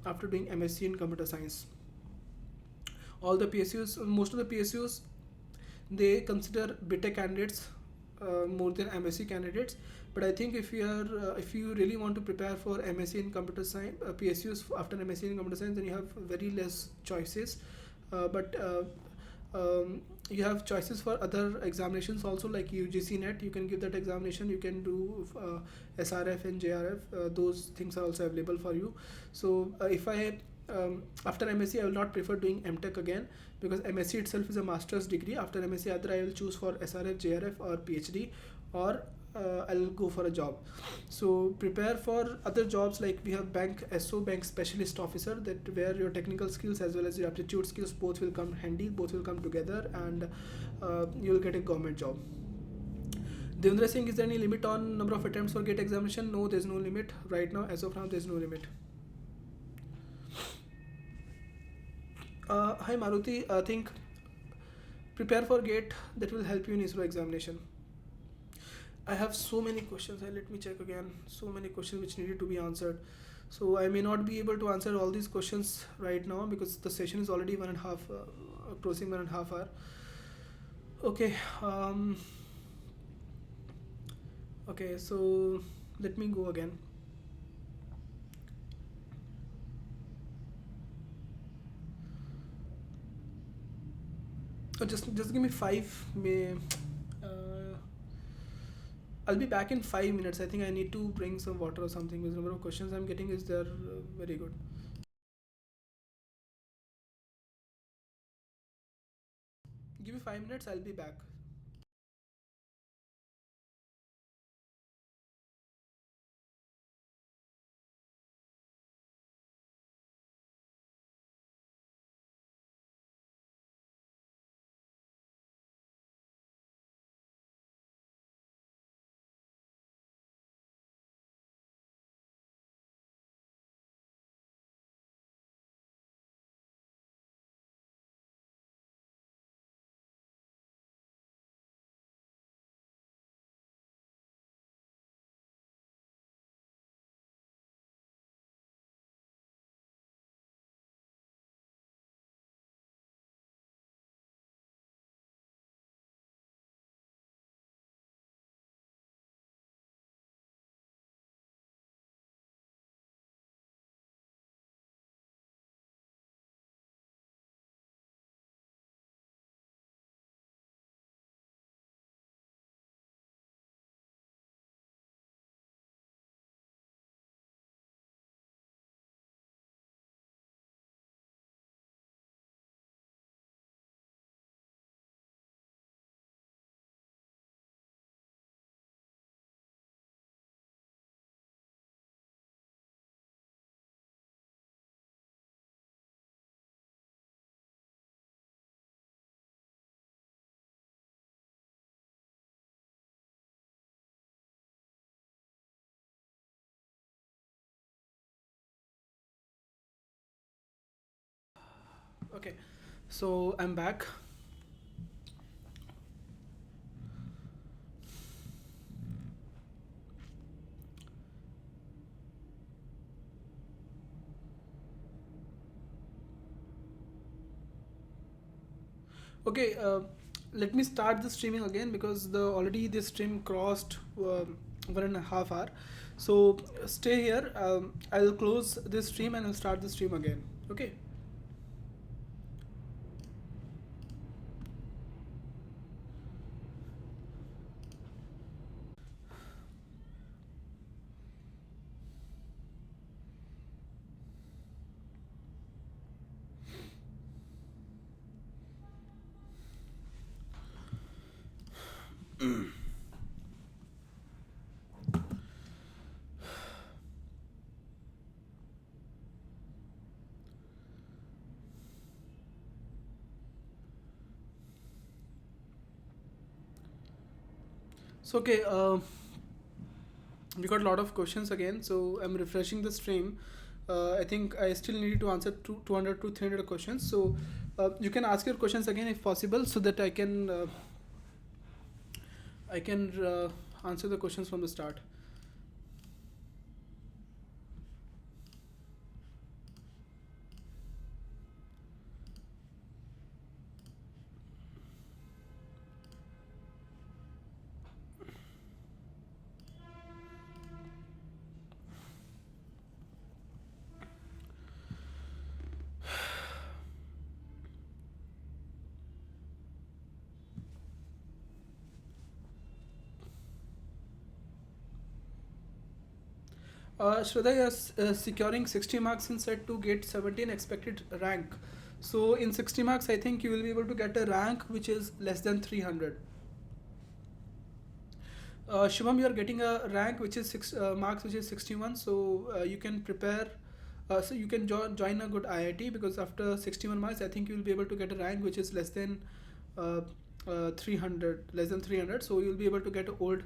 Speaker 1: after doing MSc in Computer Science. All the PSUs, most of the PSUs, they consider B.Tech candidates more than MSc candidates. But I think if you really want to prepare for MSc in computer science, PSUs after MSc in computer science, then you have very less choices. But you have choices for other examinations also, like UGC NET. You can give that examination. You can do SRF and JRF. Those things are also available for you. So if I after MSc, I will not prefer doing M.Tech again, because MSc itself is a master's degree. After MSc, either I will choose for SRF, JRF, or PhD, or I'll go for a job. So prepare for other jobs, like we have bank SO, bank specialist officer, that where your technical skills as well as your aptitude skills both will come handy, both will come together, and you'll get a government job. Devendra Singh, is there any limit on number of attempts for GATE examination? No, there's no limit right now. As of now, there's no limit. Hi Maruti, I think prepare for GATE, that will help you in ISRO examination. I have so many questions. Let me check again. So many questions which needed to be answered. So I may not be able to answer all these questions right now, because the session is already 1.5, approaching 1.5 hour. Okay. Okay. So let me go again. Just give me 5. I'll be back in 5 minutes. I think I need to bring some water or something, because the number of questions I'm getting is there very good. Give me 5 minutes. I'll be back. Okay, so I'm back. Okay, let me start the streaming again because the already this stream crossed 1.5 hour. So stay here. I'll close this stream and I'll start the stream again. Okay. So okay, we got a lot of questions again. So I'm refreshing the stream. I think I still need to answer 200 to 300 questions. So you can ask your questions again if possible, so that I can answer the questions from the start. Shraddha, is securing 60 marks in set to get 17 expected rank. So in 60 marks, I think you will be able to get a rank which is less than 300. Shivam, you are getting a rank which is marks which is 61. So you can prepare. So you can join a good IIT because after 61 marks, I think you will be able to get a rank which is less than 300, less than 300. So you'll be able to get an old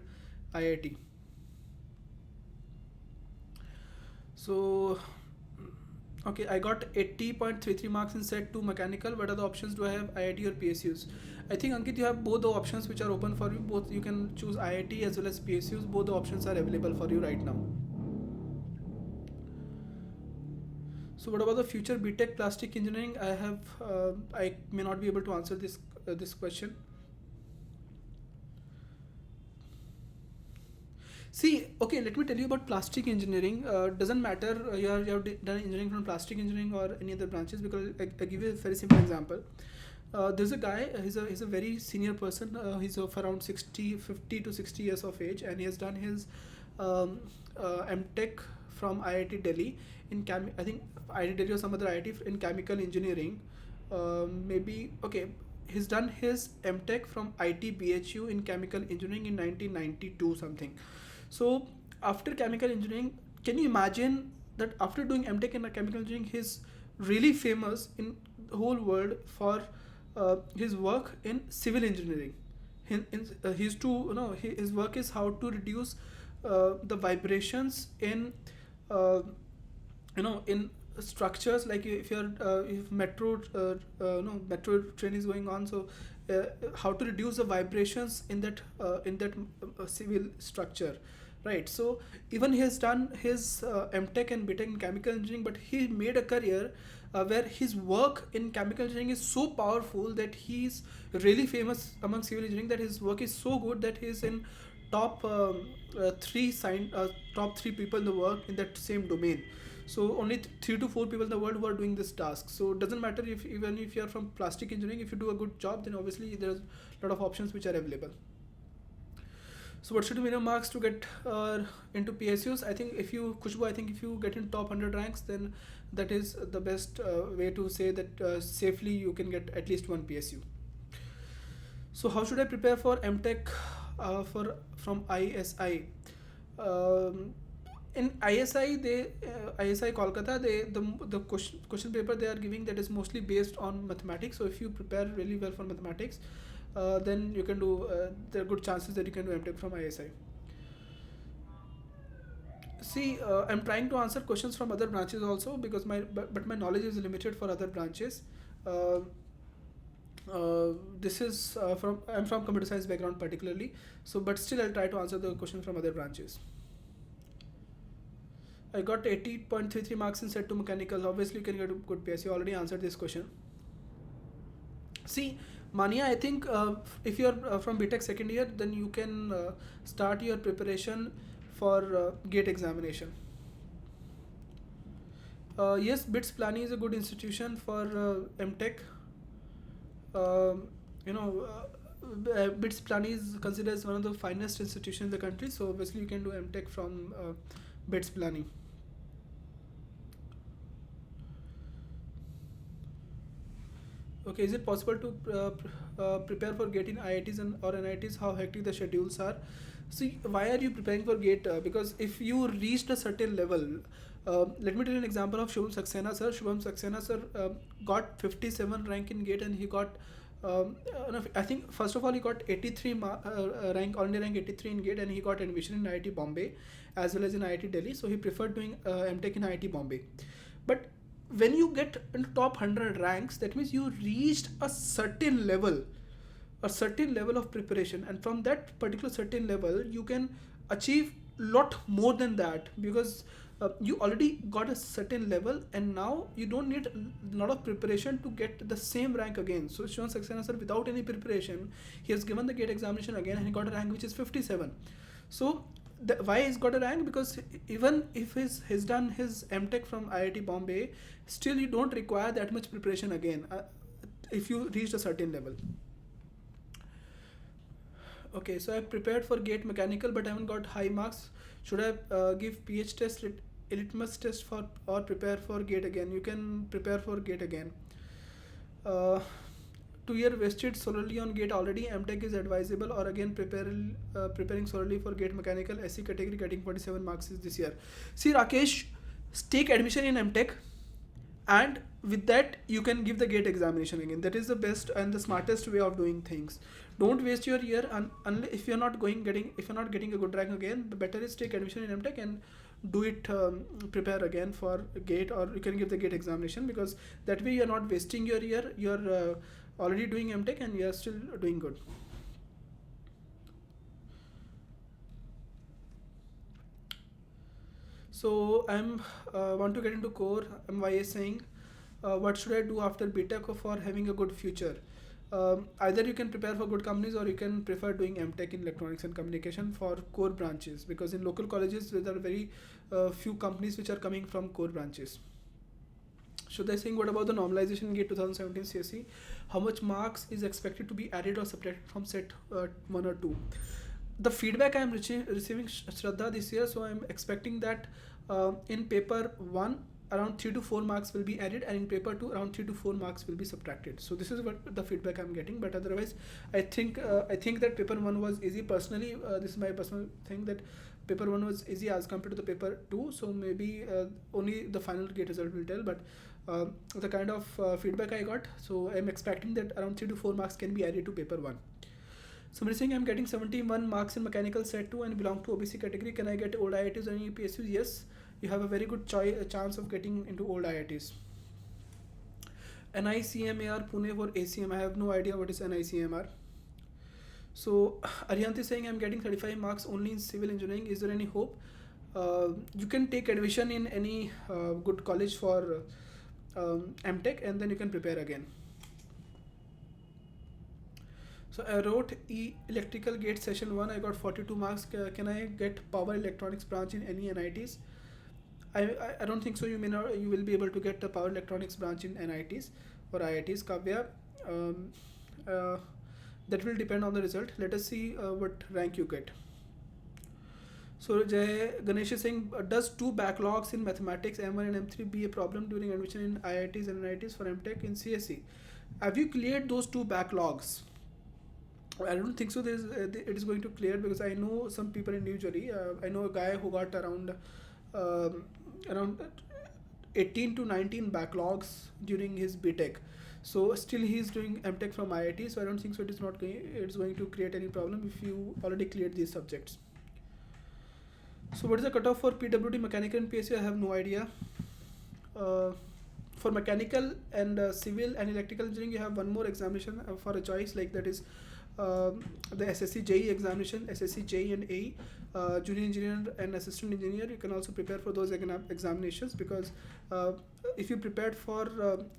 Speaker 1: IIT. So, okay, I got 80.33 marks in set 2 mechanical. What are the options? Do I have IIT or PSUs? I think Ankit, you have both the options which are open for you. Both you can choose IIT as well as PSUs. Both the options are available for you right now. So, what about the future B.Tech plastic engineering? I may not be able to answer this question. See, okay, let me tell you about plastic engineering. Doesn't matter you have done engineering from plastic engineering or any other branches, because I give you a very simple example. There's a guy, he's a very senior person. He's of around 50 to 60 years of age, and he has done his M.Tech from IIT Delhi I think IIT Delhi or some other IIT in chemical engineering. Maybe, okay, he's done his M.Tech from IT BHU in chemical engineering in 1992 something. So after chemical engineering, can you imagine that after doing M.Tech in chemical engineering, he's really famous in the whole world for his work in civil engineering. His to you know his work is how to reduce the vibrations in uh, in structures, like if you're if metro no metro train is going on, so uh, how to reduce the vibrations in that civil structure, right? So even he has done his M.Tech and B.Tech in chemical engineering, but he made a career where his work in chemical engineering is so powerful that he's really famous among civil engineering, that his work is so good that he's in top top three people in the world in that same domain. So only 3 to 4 people in the world who are doing this task. So it doesn't matter if even if you are from plastic engineering, if you do a good job, then obviously there's a lot of options which are available. So what should be minimum marks to get into PSUs? I think if you Kushbu, I think if you get in top 100 ranks, then that is the best way to say that safely you can get at least one PSU. So how should I prepare for M.Tech for from ISI? Um, in ISI, ISI Kolkata, the question paper they are giving, that is mostly based on mathematics. So if you prepare really well for mathematics, then you can do. There are good chances that you can do M.Tech from ISI. See, I'm trying to answer questions from other branches also, because but my knowledge is limited for other branches. Uh, this is I'm from computer science background particularly, so but still I'll try to answer the question from other branches. I got 80.33 marks in set 2 mechanical. Obviously, you can get a good PS. You already answered this question. See, Mania, I think if you're from B.Tech second year, then you can start your preparation for GATE examination. Yes, BITS Plani is a good institution for M.Tech. Um, you know, BITS Plani is considered as one of the finest institutions in the country. So obviously, you can do M.Tech from BITS Plani. Okay, is it possible to prepare for GATE in IITs and or NITs? How hectic the schedules are? See, why are you preparing for GATE? Because if you reached a certain level, let me tell you an example of Shubham Saxena sir. Shubham Saxena sir got 57 rank in GATE, and he got no, I think first of all he got 83 rank, only rank 83 in GATE, and he got admission in IIT Bombay as well as in IIT Delhi. So he preferred doing M.Tech in IIT Bombay. But when you get into top 100 ranks, that means you reached a certain level of preparation, and from that particular certain level you can achieve lot more than that, because you already got a certain level, and now you don't need a lot of preparation to get the same rank again. So Shivan Saxena sir, without any preparation, he has given the GATE examination again, and he got a rank which is 57. So why he's got a rank? Because even if he's done his M.Tech from IIT Bombay, still you don't require that much preparation again if you reached a certain level. Okay, so I prepared for GATE mechanical but I haven't got high marks. Should I give PH test, litmus test for, or prepare for GATE again? You can prepare for GATE again. 2 year wasted solely on GATE already. M.Tech is advisable, or again preparing solely for GATE mechanical. SC category getting 47 marks this year. See Rakesh, take admission in M.Tech, and with that you can give the GATE examination again. That is the best and the smartest way of doing things. Don't waste your year, and if you're not getting a good rank again, the better is take admission in M.Tech and do it, prepare again for GATE, or you can give the GATE examination, because that way you're not wasting your year. You're already doing M.Tech and you're still doing good. So I'm want to get into core. MY is saying, what should I do after B.Tech for having a good future? Either you can prepare for good companies, or you can prefer doing M.Tech in electronics and communication for core branches, because in local colleges there are very few companies which are coming from core branches. Should I saying, what about the normalization GATE 2017 CSE? How much marks is expected to be added or subtracted from set 1 or 2? The feedback I am receiving, Shraddha, this year, so I am expecting that in paper 1 around 3 to 4 marks will be added, and in paper 2 around 3 to 4 marks will be subtracted. So this is what the feedback I'm getting. But otherwise I think that paper 1 was easy. Personally, this is my personal thing, that paper 1 was easy as compared to the paper 2. So maybe only the final GATE result will tell, but the kind of feedback I got, so I'm expecting that around 3 to 4 marks can be added to paper 1. Somebody saying, I'm getting 71 marks in mechanical set 2 and belong to OBC category. Can I get old IITs or any PSUs? Yes, you have a very good chance of getting into old IITs. NICMAR Pune for ACM. I have no idea what is NICMR. So Aryanti is saying, I'm getting 35 marks only in civil engineering. Is there any hope? You can take admission in any good college for M.Tech, and then you can prepare again. So I wrote electrical gate session 1. I got 42 marks. Can I get power electronics branch in any NITs? I don't think so. You will be able to get the power electronics branch in NITs or IITs. Kavya, that will depend on the result. Let us see what rank you get. So Jay Ganesh is saying, does 2 backlogs in mathematics M1 and M3 be a problem during admission in IITs and NITs for M.Tech in CSE? Have you cleared those 2 backlogs? I don't think so. It is going to clear, because I know some people individually. I know a guy who got around 18 to 19 backlogs during his B.Tech. So still he is doing M.Tech from IIT. So I don't think so. It's going to create any problem if you already cleared these subjects. So what is the cutoff for PWD mechanical and PSU? I have no idea. For mechanical and civil and electrical engineering, you have one more examination for a choice, like that is the SSC JE examination, SSC JE and AE, junior engineer and assistant engineer. You can also prepare for those examinations, because uh, if you prepared for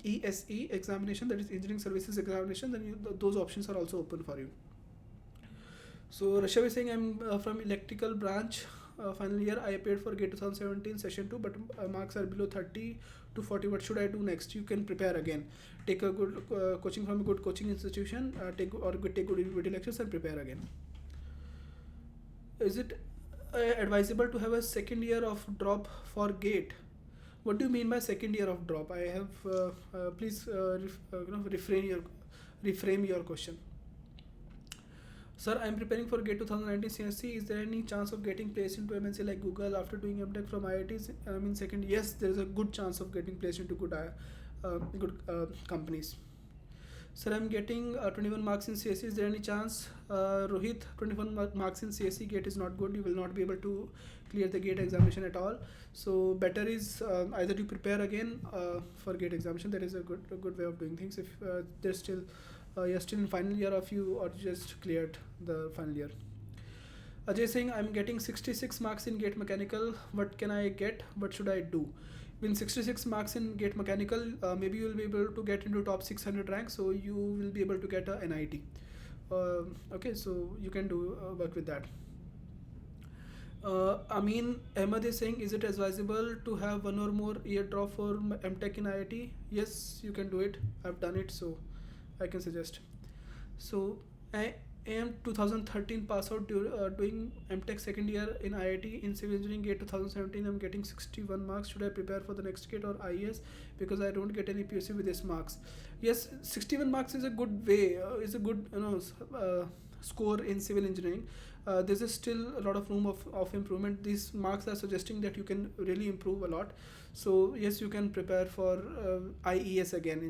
Speaker 1: ESE examination, that is engineering services examination, then those options are also open for you. So Rishabh is saying, I'm from electrical branch, final year. I appeared for GATE 2017 session 2, but marks are below 30 to 40. What should I do next? You can prepare again. Take a good coaching from a good coaching institution. Take good video lectures and prepare again. Is it advisable to have a second year of drop for GATE? What do you mean by second year of drop? I have please reframe your question. Sir, I'm preparing for GATE 2019 CSC. Is there any chance of getting placed into MNC like Google after doing M.Tech from IITs? I mean, second, yes, there is a good chance of getting placed into good companies. Sir, I'm getting 21 marks in CSC. Is there any chance? Rohit, 21 marks in CSC GATE is not good. You will not be able to clear the GATE examination at all. So better is either you prepare again for GATE examination. That is a good way of doing things. If there's still you're still in final year of you, or just cleared the final year. Ajay saying, I'm getting 66 marks in GATE mechanical. What can I get? What should I do? With 66 marks in GATE mechanical, maybe you will be able to get into top 600 rank, so you will be able to get a NIT. Okay, so you can do work with that. Amin Ahmed is saying, is it advisable to have one or more year drop for M.Tech in IIT? Yes, you can do it. I've done it, so I can suggest. So I am 2013 pass out doing M.Tech second year in IIT in civil engineering GATE 2017. I'm getting 61 marks. Should I prepare for the next GATE or IES, because I don't get any PSU with this marks? Yes, 61 marks is a good way. Is a good score in civil engineering. There's still a lot of room of improvement. These marks are suggesting that you can really improve a lot. So yes, you can prepare for IES again,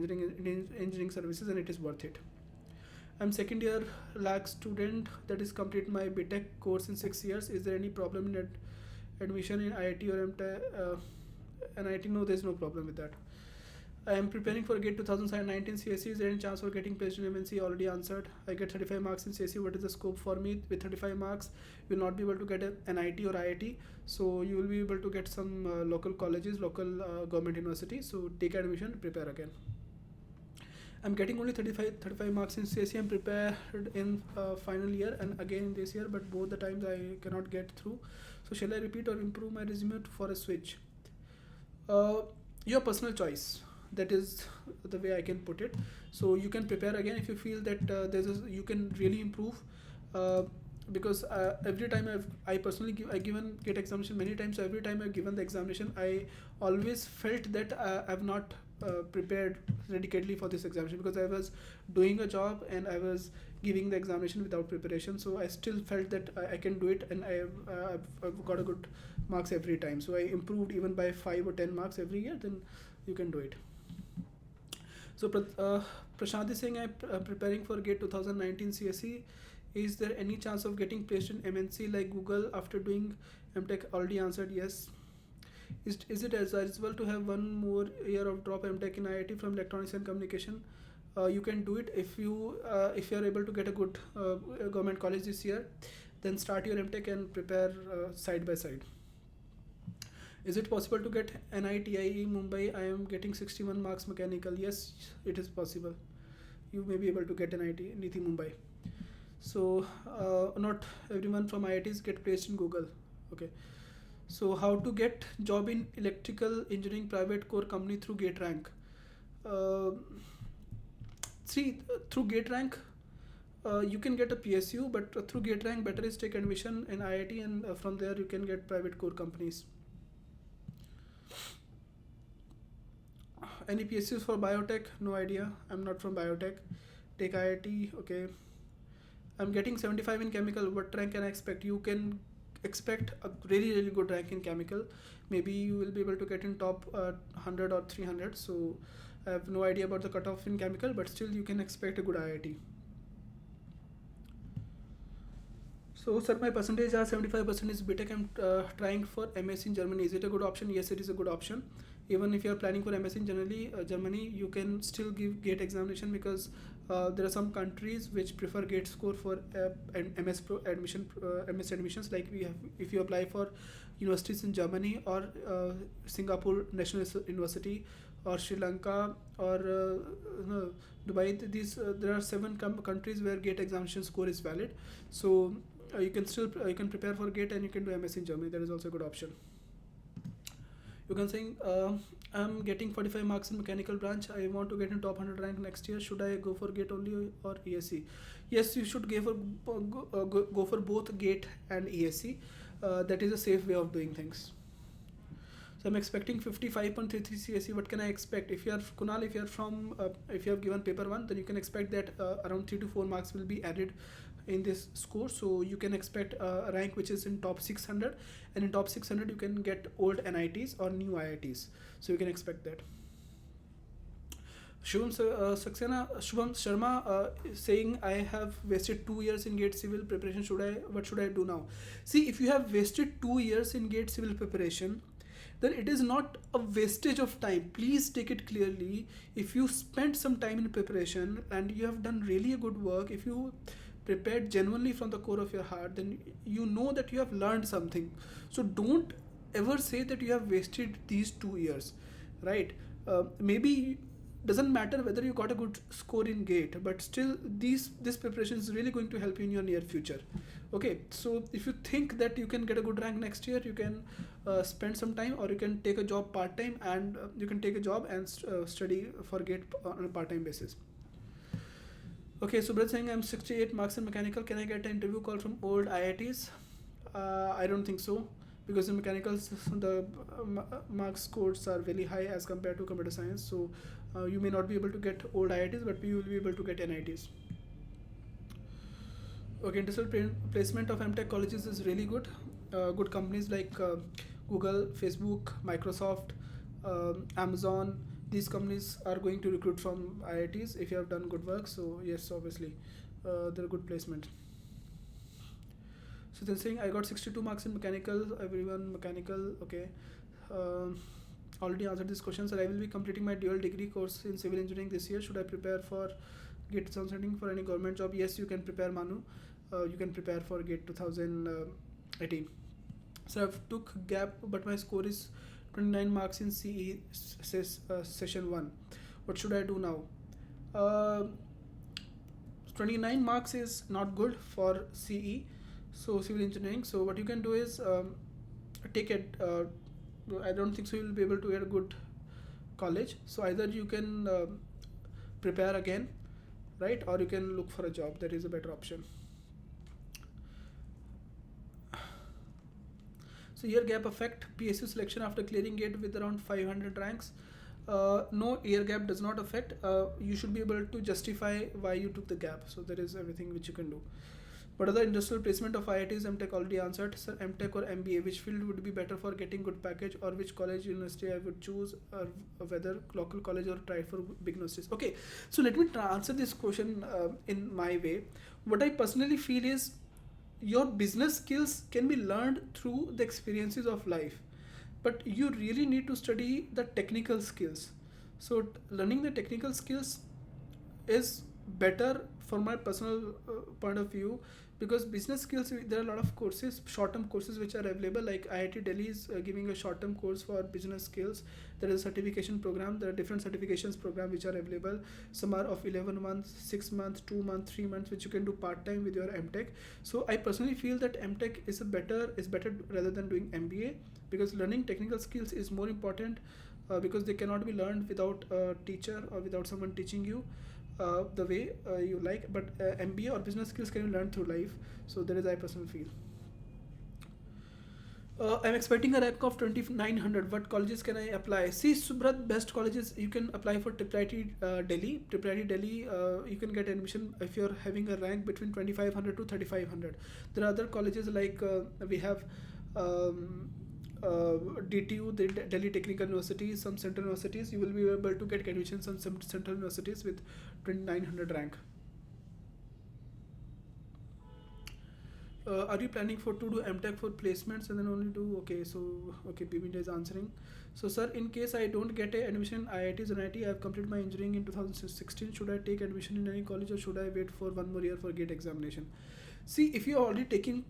Speaker 1: engineering services, and it is worth it. I'm second year LAC student that is complete my B.Tech course in 6 years. Is there any problem in admission in IIT or M.Tech? NIT? No, there's no problem with that. I am preparing for GATE 2019 CSC. Is there any chance for getting placed in MNC? Already answered. I get 35 marks in CSC. What is the scope for me? With 35 marks, you will not be able to get an NIT or IIT. So you will be able to get some local colleges, local government universities. So take admission, prepare again. I'm getting only 35 marks in CSC. I'm prepared in final year and again in this year, but both the times I cannot get through. So shall I repeat or improve my resume for a switch? Your personal choice. That is the way I can put it. So you can prepare again if you feel that you can really improve. Because every time I personally given GATE examination many times. So every time I've given the examination, I always felt that I've not prepared dedicatedly for this examination, because I was doing a job and I was giving the examination without preparation. So I still felt that I can do it, and I've got a good marks every time. So I improved even by 5 or 10 marks every year. Then you can do it. So Prashant is saying, I'm preparing for GATE 2019 CSE. Is there any chance of getting placed in MNC like Google after doing M.Tech? Already answered yes. Is it advisable to have one more year of drop M.Tech in IIT from electronics and communication? You can do it if you are able to get a good government college this year. Then start your M.Tech and prepare side by side. Is it possible to get NIT IE Mumbai? I am getting 61 marks mechanical. Yes, it is possible. You may be able to get NIT Mumbai. So not everyone from IITs get placed in Google. Okay. So how to get job in electrical engineering private core company through GATE rank? Through GATE rank, you can get a PSU, but through GATE rank, better is take admission in IIT, and from there you can get private core companies. Any PSUs for biotech? No idea. I'm not from biotech. Take IIT. Okay. I'm getting 75 in chemical. What rank can I expect? You can expect a really good rank in chemical. Maybe you will be able to get in top 100 or 300. So I have no idea about the cutoff in chemical, but still you can expect a good IIT. So sir, my percentage are 75% is B.Tech. I'm trying for MS in Germany. Is it a good option? Yes, it is a good option. Even if you are planning for MS in generally Germany, you can still give GATE examination, because there are some countries which prefer GATE score for MS admissions. Like we have, if you apply for universities in Germany or Singapore National University or Sri Lanka or no, Dubai, these there are seven countries where GATE examination score is valid. So you can still you can prepare for GATE and you can do MS in Germany. That is also a good option. You can say I'm getting 45 marks in mechanical branch. I want to get in top 100 rank next year. Should I go for GATE only or ESE? Yes, you should go for both GATE and ESE. That is a safe way of doing things. So I'm expecting 55.33 CSE. What can I expect? If you are Kunal, if you are from, if you have given paper 1, then you can expect that around 3 to 4 marks will be added in this score. So you can expect a rank which is in top 600, and in top 600 you can get old NITs or new IITs. So you can expect that. Shubham Sharma is saying, I have wasted 2 years in GATE civil preparation. What should I do now? See, if you have wasted 2 years in GATE civil preparation, then it is not a wastage of time. Please take it clearly. If you spent some time in preparation and you have done really a good work, if you prepared genuinely from the core of your heart, then you know that you have learned something. So don't ever say that you have wasted these 2 years, right? Maybe doesn't matter whether you got a good score in GATE, but still this preparation is really going to help you in your near future. Okay, so if you think that you can get a good rank next year, you can spend some time, or you can take a job part-time, and you can take a job and study for GATE on a part-time basis. Okay, so Brett saying I'm 68 marks in mechanical. Can I get an interview call from old IITs? I don't think so, because in mechanicals the mark scores are very high as compared to computer science. So you may not be able to get old IITs, but you will be able to get NITs. Okay, industrial placement of M.Tech colleges is really good. Good companies like Google, Facebook, Microsoft, Amazon, these companies are going to recruit from IITs if you have done good work. So yes, obviously they're a good placement. So they're saying I got 62 marks in mechanical. Everyone mechanical. Okay. Already answered this question. So I will be completing my dual degree course in civil engineering this year. Should I prepare for GATE 2018 for any government job? Yes, you can prepare, Manu. You can prepare for GATE 2018. So I've took gap, but my score is 29 marks in CE session 1. What should I do now? 29 marks is not good for CE, so civil engineering. So what you can do is take it. I don't think so you will be able to get a good college. So either you can prepare again, right, or you can look for a job. That is a better option. So year gap affect PSU selection after clearing GATE with around 500 ranks. No, year gap does not affect. You should be able to justify why you took the gap. So there is everything which you can do. What are the industrial placement of IITs? M.Tech already answered. Sir, M.Tech or MBA, which field would be better for getting good package, or which college university I would choose, or whether local college or try for big universities? Okay, so let me answer this question in my way. What I personally feel is your business skills can be learned through the experiences of life, but you really need to study the technical skills. So learning the technical skills is better for my personal point of view, because business skills, there are a lot of courses, short-term courses which are available, like IIT Delhi is giving a short-term course for business skills. There is a certification program. There are different certifications program which are available. Some are of 11 months, 6 months, 2 months, 3 months, which you can do part-time with your M.Tech. So I personally feel that M.Tech is better rather than doing MBA, because learning technical skills is more important, because they cannot be learned without a teacher or without someone teaching you the way you like. But MBA or business skills can be learned through life. So that is I personally feel. I'm expecting a rank of 2900. What colleges can I apply? See, Subrat, best colleges you can apply for IIT Delhi. IIT Delhi, you can get admission if you're having a rank between 2500 to 3500. There are other colleges like we have DTU, the Delhi Technical University, some central universities. You will be able to get admissions on some central universities with 2900 rank. Are you planning for to do M.Tech for placements and then only do okay? So okay, Bibinda is answering. So sir, in case I don't get a admission in IITs and IIT, I have completed my engineering in 2016. Should I take admission in any college or should I wait for one more year for GATE examination? See, if you are already taken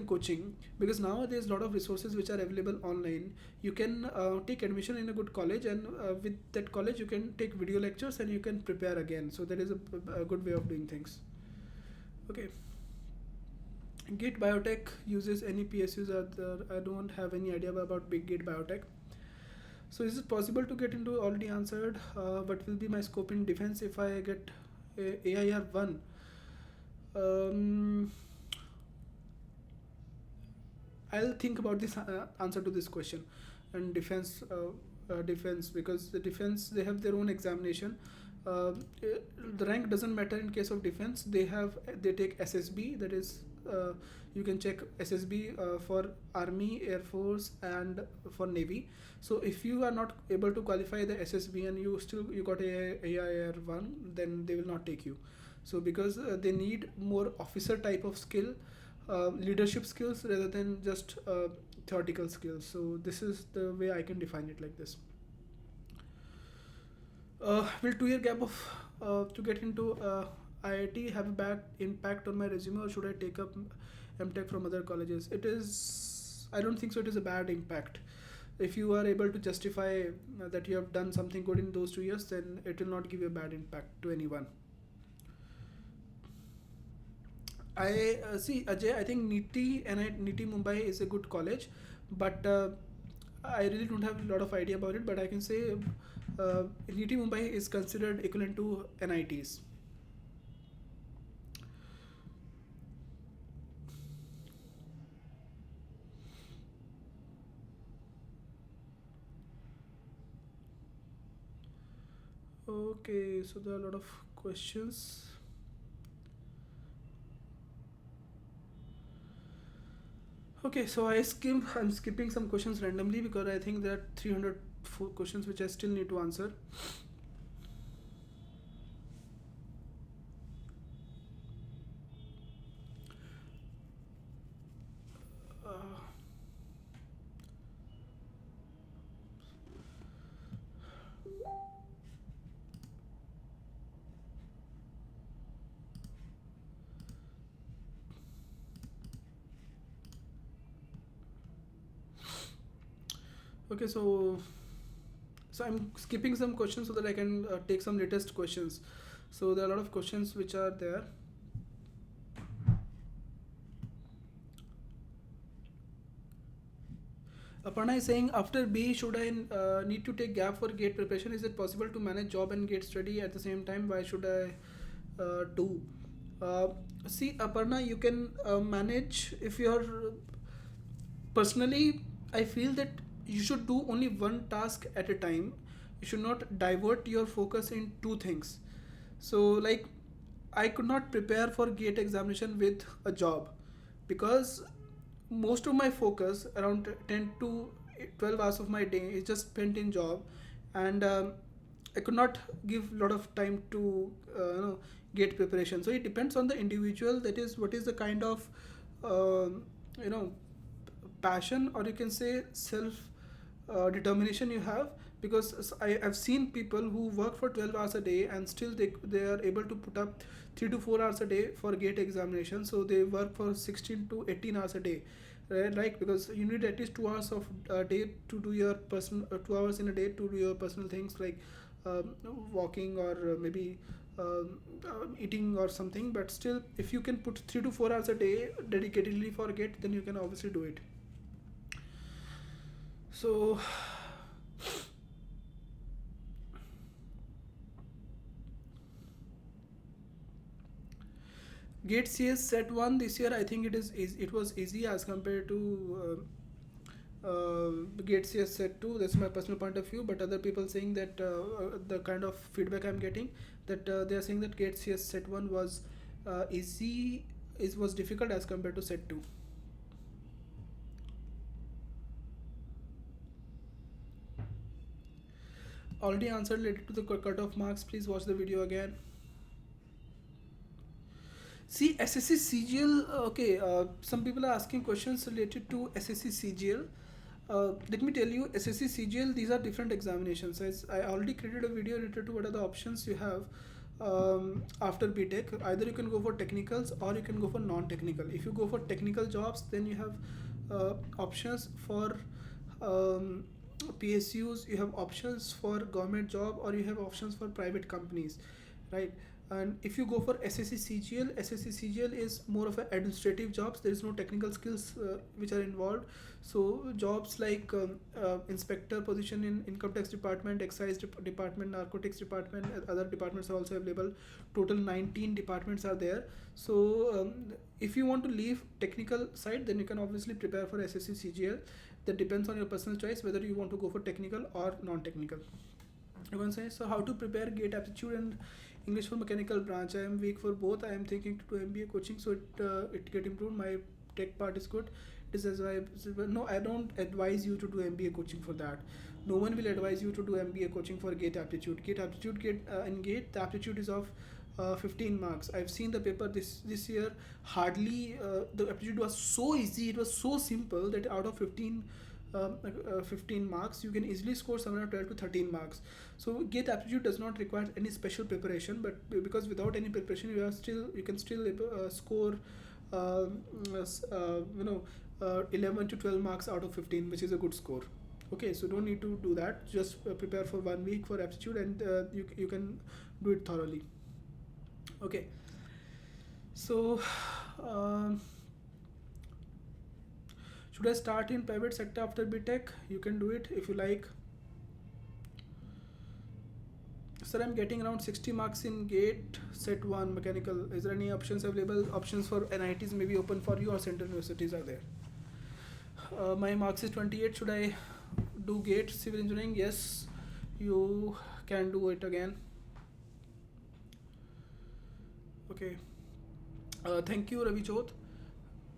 Speaker 1: coaching, because nowadays a lot of resources which are available online, you can take admission in a good college, and with that college you can take video lectures and you can prepare again. So that is a good way of doing things. Okay. Gate Biotech uses any PSUs are there? I don't have any idea about Big Gate Biotech. So is it possible to get into? Already answered. What will be my scope in defense if I get AIR 1? Um, I'll think about this answer to this question. And defense, because the defense, they have their own examination. The rank doesn't matter in case of defense. They take SSB, that is you can check SSB for Army, Air Force, and for Navy. So if you are not able to qualify the SSB and you got a AIR 1, then they will not take you. So because they need more officer type of skill, leadership skills rather than just theoretical skills. So this is the way I can define it like this. Will 2 year gap of to get into IIT have a bad impact on my resume, or should I take up M.Tech from other colleges? It is, I don't think so. It is a bad impact. If you are able to justify that you have done something good in those 2 years, then it will not give you a bad impact to anyone. I see, Ajay. I think NIT Mumbai is a good college, but I really don't have a lot of idea about it. But I can say NIT Mumbai is considered equivalent to NITs. Okay, so there are a lot of questions. Okay, so I'm skipping some questions randomly because I think there are 300 questions which I still need to answer. Uh, okay, so I'm skipping some questions so that I can take some latest questions. So there are a lot of questions which are there. Aparna is saying, after B, should I need to take gap for GATE preparation? Is it possible to manage job and GATE study at the same time? Why should I do? Uh, See, Aparna, you can manage if you're personally. I feel that you should do only one task at a time. You should not divert your focus in two things. So, like, I could not prepare for GATE examination with a job because most of my focus, around 10 to 12 hours of my day, is just spent in job, and I could not give a lot of time to GATE preparation. So it depends on the individual, that is what is the kind of um you know passion, or you can say self determination you have. Because I've seen people who work for 12 hours a day and still they are able to put up 3 to 4 hours a day for GATE examination. So they work for 16 to 18 hours a day, right? Like, because you need at least 2 hours of day to do your personal 2 hours in a day to do your personal things, like walking, or maybe eating or something. But still, if you can put 3 to 4 hours a day dedicatedly for GATE, then you can obviously do it. So GATE CS set 1 this year, I think it was easy as compared to GATE CS set 2. That's my personal point of view, but other people saying that the kind of feedback I'm getting, that they are saying that GATE CS set 1 was easy, it was difficult as compared to set 2. Already answered related to the cutoff marks. Please watch the video again. See, SSC CGL, okay, some people are asking questions related to SSC CGL. Let me tell you, SSC CGL, these are different examinations. As I already created a video related to what are the options you have after B.Tech. Either you can go for technicals or you can go for non-technical. If you go for technical jobs, then you have options for PSUs, you have options for government job, or you have options for private companies, right? And if you go for SSC CGL, SSC CGL is more of an administrative jobs. There is no technical skills which are involved. So jobs like inspector position in income tax department, excise department, narcotics department, other departments are also available. Total 19 departments are there. So if you want to leave technical side, then you can obviously prepare for SSC CGL. That depends on your personal choice whether you want to go for technical or non-technical. You can say, so how to prepare GATE aptitude and English for mechanical branch. I am weak for both. I am thinking to do MBA coaching, so it get improved. My tech part is good. It is as I no, I don't advise you to do MBA coaching for that. No one will advise you to do MBA coaching for GATE aptitude. GATE aptitude, in GATE the aptitude is of 15 marks. I've seen the paper this year. Hardly the aptitude was so easy. It was so simple that out of 15 marks, you can easily score somewhere 12 to 13 marks. So GATE aptitude does not require any special preparation, but because without any preparation you can still score uh, 11 to 12 marks out of 15, which is a good score. Okay, so don't need to do that. Just prepare for 1 week for aptitude, and you can do it thoroughly. Okay, so um, should I start in private sector after B.Tech? You can do it if you like. Sir, I'm getting around 60 marks in GATE set 1 mechanical. Is there any options available? Options for NITs may be open for you, or central universities are there. My marks is 28. Should I do GATE civil engineering? Yes, you can do it again. Okay. Thank you, Ravi Chod.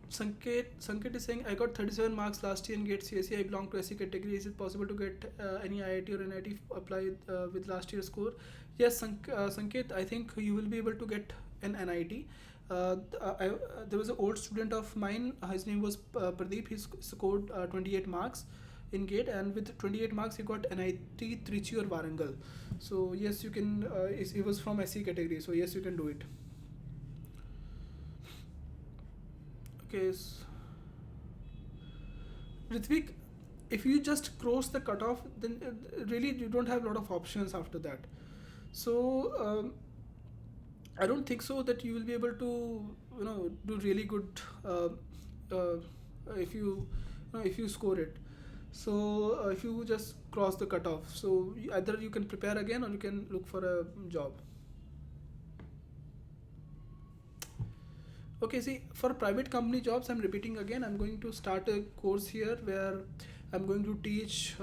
Speaker 1: Sanket is saying, I got 37 marks last year in GATE CSE. I belong to SE category. Is it possible to get any IIT or NIT applied with last year's score? Yes, Sanket, I think you will be able to get an NIT. There was an old student of mine. His name was Pradeep. He scored 28 marks in GATE, and with 28 marks, he got NIT Trichy or Warangal. So yes, you can. He was from SE category. So yes, you can do it. Okay, Ritvik, if you just cross the cutoff, then really you don't have a lot of options after that. So I don't think so that you will be able to do really good uh, if if you score it. So if you just cross the cutoff, so either you can prepare again or you can look for a job. Okay, see, for private company jobs, I'm repeating again, I'm going to start a course here where I'm going to teach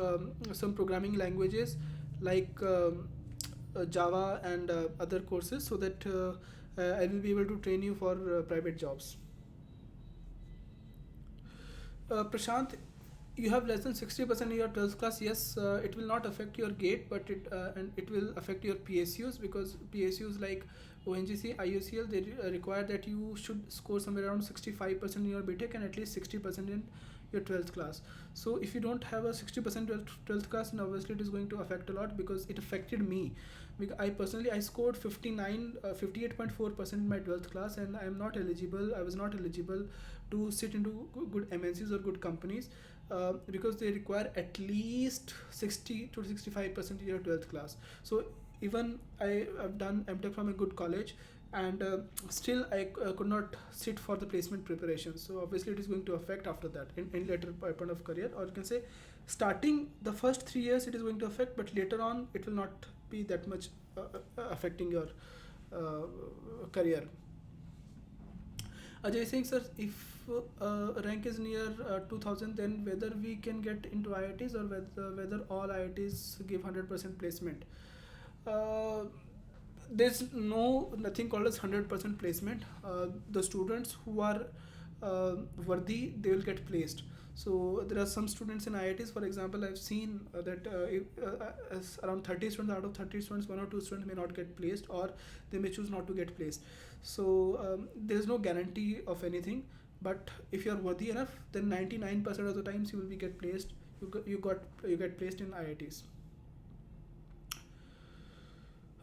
Speaker 1: some programming languages like Java and other courses, so that I will be able to train you for private jobs. Prashant, you have less than 60% in your 12th class. Yes, it will not affect your gate, but it will affect your PSUs, because PSUs like ONGC, IUCL, they require that you should score somewhere around 65% in your B.Tech and at least 60% in your 12th class. So if you don't have a 60% 12th class, then obviously it is going to affect a lot, because it affected me. Because I scored 58.4% in my 12th class, and I was not eligible to sit into good MNCs or good companies, because they require at least 60 to 65% in your 12th class. So even I have done M.Tech from a good college, and still I could not sit for the placement preparation. So obviously it is going to affect after that in later point of career, or you can say starting the first 3 years it is going to affect, but later on it will not be that much affecting your career. Ajay Singh, sir, if rank is near 2000, then whether we can get into IITs, or whether all IITs give 100% placement. Uh, there's nothing called as 100% placement. The students who are worthy, they will get placed. So there are some students in IITs, for example, I've seen that as around 30 students out of 30 students, one or two students may not get placed, or they may choose not to get placed. So there is no guarantee of anything. But if you are worthy enough, then 99% of the times you will be get placed. You get placed in IITs.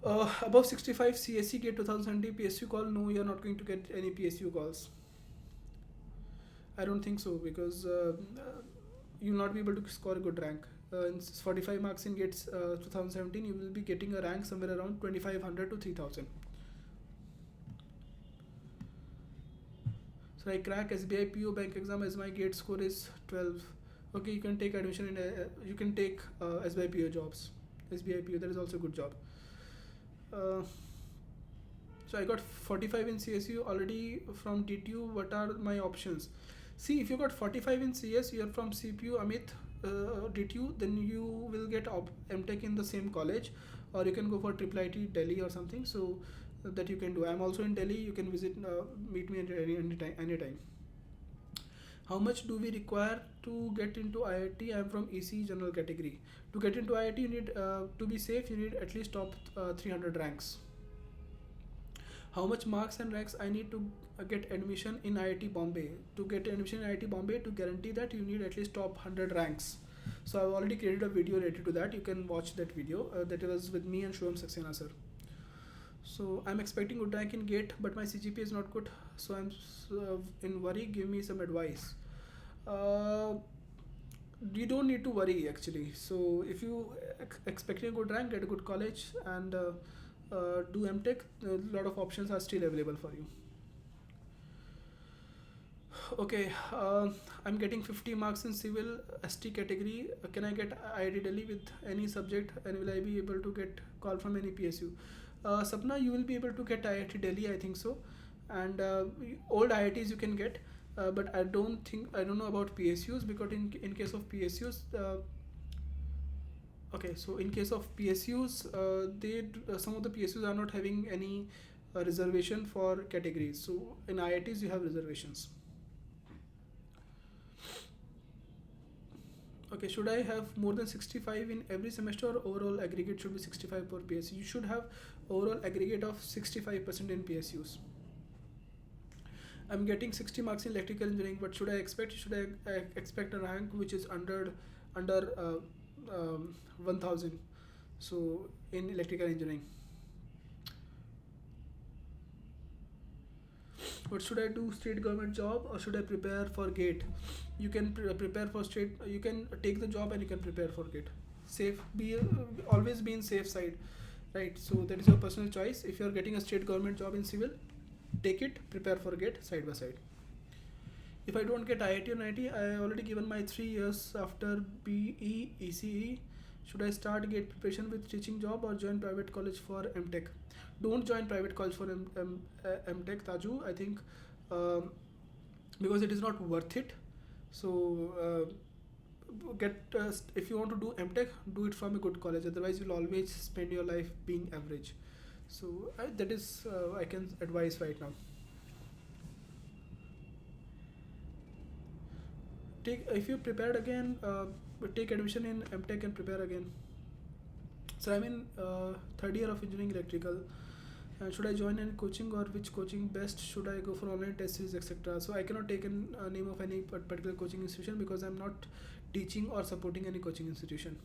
Speaker 1: Above 65 CSE get 2070 PSU call. No, you are not going to get any PSU calls. I don't think so, because you will not be able to score a good rank. In 45 marks in GATE 2017, you will be getting a rank somewhere around 2500 to 3000. So I crack SBI PO bank exam as my GATE score is 12. Okay, you can take admission in you can take SBI PO jobs. SBI PO, that is also a good job. So I got 45 in CSU already from DTU. What are my options? See, if you got 45 in CS, you are from CPU, Amit, DTU, then you will get M.Tech in the same college, or you can go for IIIT Delhi or something. So that you can do. I'm also in Delhi. You can visit, meet me anytime. How much do we require to get into IIT? I'm from EC general category. To get into IIT, you need to be safe. You need at least top 300 ranks. How much marks and ranks I need to get admission in IIT Bombay? To get admission in IIT Bombay, to guarantee that, you need at least top 100 ranks. So I've already created a video related to that. You can watch that video. That was with me and Shubham Saxena sir. So I'm expecting good rank in GATE, but my CGPA is not good. So I'm in worry. Give me some advice. You don't need to worry actually. So if you expecting a good rank, get a good college, and do M.Tech, a lot of options are still available for you. Okay, I'm getting 50 marks in civil ST category. Can I get IIT Delhi with any subject, and will I be able to get call from any PSU? Sapna, you will be able to get IIT Delhi, I think so, and old IITs you can get, but I don't know about PSUs, because in case of PSUs. Okay, so in case of PSUs, some of the PSUs are not having any reservation for categories. So in IITs you have reservations. Okay, should I have more than 65 in every semester, or overall aggregate should be 65 per PSU? You should have overall aggregate of 65% in PSUs. I'm getting 60 marks in electrical engineering. What should I expect? Should I expect a rank which is under 1000? So in electrical engineering, what should I do? State government job, or should I prepare for GATE? You can prepare for state. You can take the job and you can prepare for GATE. Safe. Always be in safe side, right? So that is your personal choice. If you are getting a state government job in civil, take it. Prepare for GATE side by side. If I don't get IIT or NIT, I already given my 3 years after BE ECE. Should I start GATE preparation with teaching job, or join private college for M.Tech? Don't join private college for M.Tech, Taju. I think because it is not worth it. So if you want to do M.Tech, do it from a good college. Otherwise, you'll always spend your life being average. So that is I can advise right now. If you prepared again, take admission in M.Tech and prepare again. So I'm in third year of engineering electrical. Should I join any coaching, or which coaching best? Should I go for online test series, etc.? So I cannot take a name of any particular coaching institution, because I'm not teaching or supporting any coaching institution.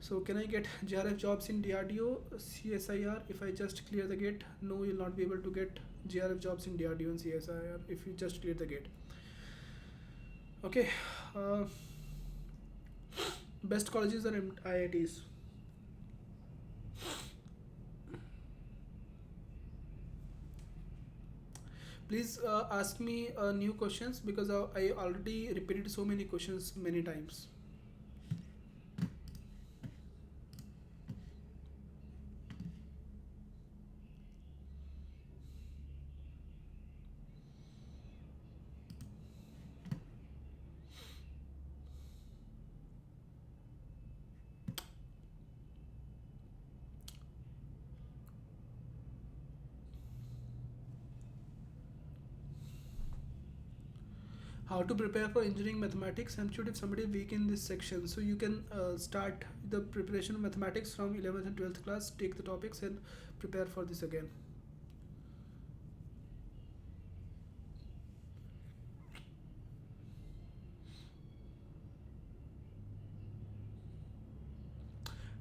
Speaker 1: So can I get JRF jobs in DRDO, CSIR if I just clear the GATE? No, you'll not be able to get JRF jobs in DRDO and CSIR if you just clear the GATE. Okay. Best colleges are IITs. Please ask me new questions, because I already repeated so many questions many times. how to prepare for engineering mathematics aptitude if somebody is weak in this section. So you can start the preparation of mathematics from 11th and 12th class, take the topics and prepare for this again.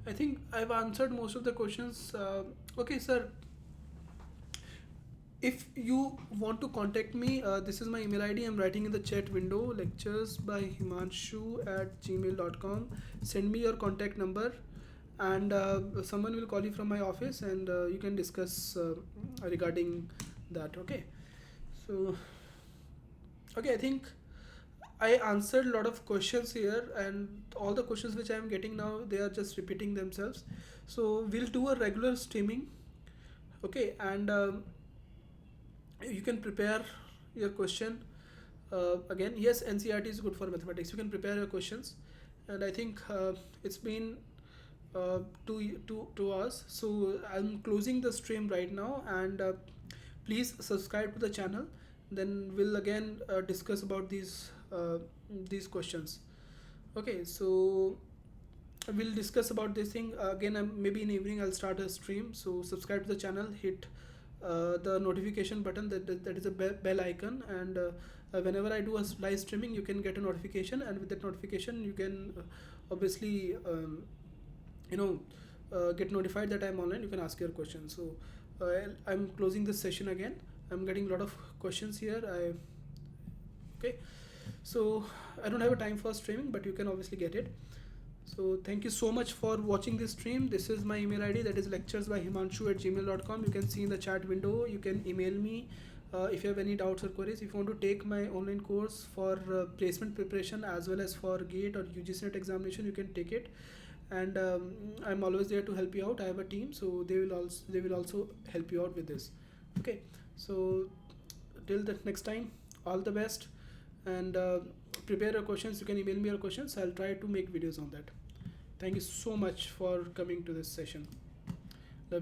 Speaker 1: I think I've answered most of the questions. Okay, sir. If you want to contact me, this is my email ID. I'm writing in the chat window, lectures by himanshu@gmail.com. Send me your contact number, and someone will call you from my office, and you can discuss regarding that. Okay. So, okay, I think I answered a lot of questions here, and all the questions which I am getting now, they are just repeating themselves. So we'll do a regular streaming, okay, and you can prepare your question again. Yes, NCERT is good for mathematics. You can prepare your questions, and I think it's been 2 hours. So I'm closing the stream right now, and please subscribe to the channel. Then we'll again discuss about these questions. Okay, so we'll discuss about this thing again. Maybe in evening I'll start a stream. So subscribe to the channel, hit the notification button, that is a bell icon, and whenever I do a live streaming, you can get a notification, and with that notification you can obviously get notified that I'm online. You can ask your questions. So I'm closing this session again. I'm getting a lot of questions here. Okay, so I don't have a time for streaming, but you can obviously get it. So thank you so much for watching this stream. This is my email ID, that is lecturesbyhimanshu@gmail.com. You can see in the chat window. You can email me if you have any doubts or queries. If you want to take my online course for placement preparation as well as for GATE or UGC NET examination, you can take it. And I'm always there to help you out. I have a team, so they will also help you out with this. Okay, so till the next time, all the best, and prepare your questions. You can email me your questions. I'll try to make videos on that. Thank you so much for coming to this session.